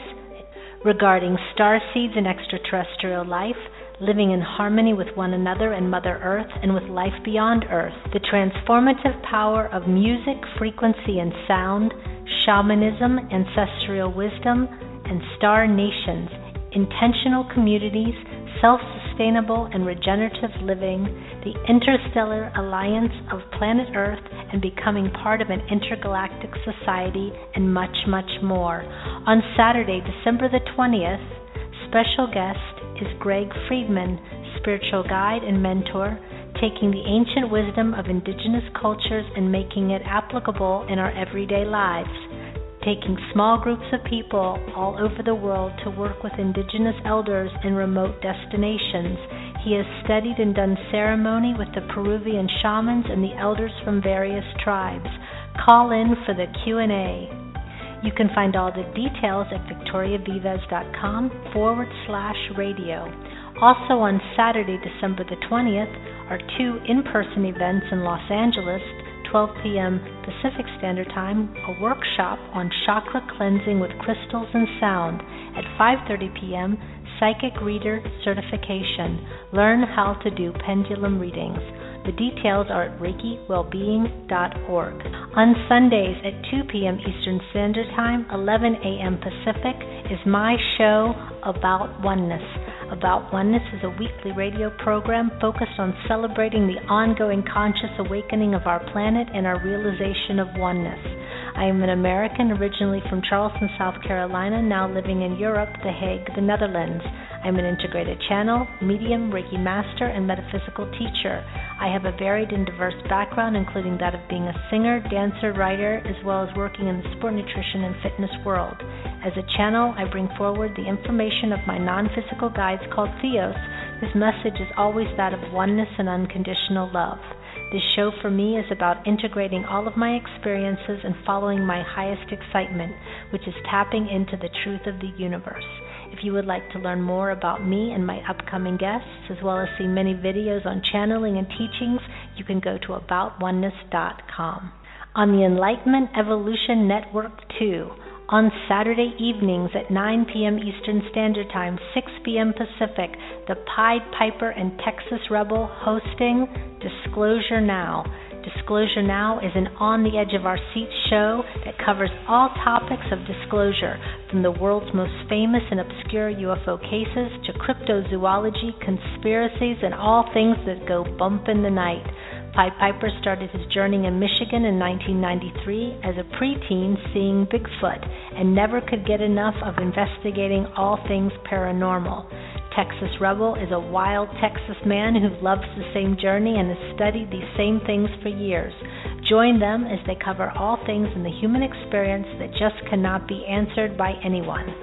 regarding star seeds and extraterrestrial life, living in harmony with one another and Mother Earth and with life beyond Earth, the transformative power of music, frequency, and sound, shamanism, ancestral wisdom, and star nations, intentional communities, self-sustainable and regenerative living, the interstellar alliance of planet Earth and becoming part of an intergalactic society, and much, much more. On Saturday, December the 20th, special guest is Greg Friedman, spiritual guide and mentor, taking the ancient wisdom of indigenous cultures and making it applicable in our everyday lives, taking small groups of people all over the world to work with indigenous elders in remote destinations. He has studied and done ceremony with the Peruvian shamans and the elders from various tribes. Call in for the Q&A. You can find all the details at victoriavives.com/radio. Also on Saturday, December the 20th, are two in-person events in Los Angeles, 12 p.m. Pacific Standard Time, a workshop on chakra cleansing with crystals and sound. At 5:30 p.m., Psychic Reader Certification. Learn how to do pendulum readings. The details are at ReikiWellbeing.org. On Sundays at 2 p.m. Eastern Standard Time, 11 a.m. Pacific, is my show About Oneness. About Oneness is a weekly radio program focused on celebrating the ongoing conscious awakening of our planet and our realization of oneness. I am an American originally from Charleston, South Carolina, now living in Europe, The Hague, the Netherlands. I'm an integrated channel, medium, Reiki master, and metaphysical teacher. I have a varied and diverse background, including that of being a singer, dancer, writer, as well as working in the sport, nutrition, and fitness world. As a channel, I bring forward the information of my non-physical guides called Theos, whose message is always that of oneness and unconditional love. This show for me is about integrating all of my experiences and following my highest excitement, which is tapping into the truth of the universe. If you would like to learn more about me and my upcoming guests, as well as see many videos on channeling and teachings, you can go to aboutoneness.com. On the Enlightenment Evolution Network 2, on Saturday evenings at 9 p.m. Eastern Standard Time, 6 p.m. Pacific, the Pied Piper and Texas Rebel hosting Disclosure Now. Disclosure Now is an on-the-edge-of-our-seats show that covers all topics of disclosure, from the world's most famous and obscure UFO cases to cryptozoology, conspiracies, and all things that go bump in the night. Pied Piper started his journey in Michigan in 1993 as a preteen seeing Bigfoot and never could get enough of investigating all things paranormal. Texas Rebel is a wild Texas man who loves the same journey and has studied these same things for years. Join them as they cover all things in the human experience that just cannot be answered by anyone.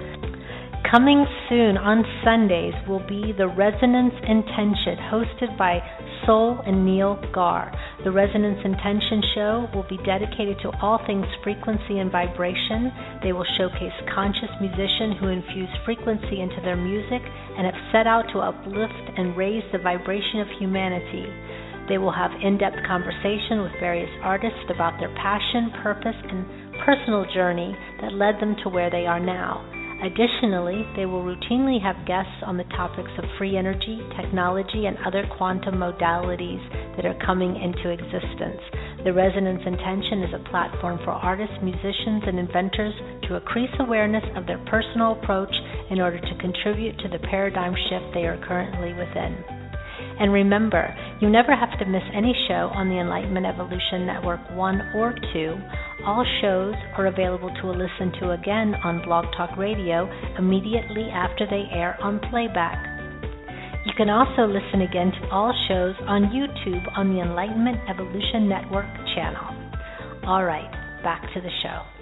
Coming soon on Sundays will be The Resonance Intention, hosted by Soul and Neil Gar. The Resonance Intention show will be dedicated to all things frequency and vibration. They will showcase conscious musicians who infuse frequency into their music and have set out to uplift and raise the vibration of humanity. They will have in-depth conversation with various artists about their passion, purpose, and personal journey that led them to where they are now. Additionally, they will routinely have guests on the topics of free energy, technology, and other quantum modalities that are coming into existence. The Resonance Intention is a platform for artists, musicians, and inventors to increase awareness of their personal approach in order to contribute to the paradigm shift they are currently within. And remember, you never have to miss any show on the Enlightenment Evolution Network 1 or 2. All shows are available to listen to again on Blog Talk Radio immediately after they air on playback. You can also listen again to all shows on YouTube on the Enlightenment Evolution Network channel. All right, back to the show.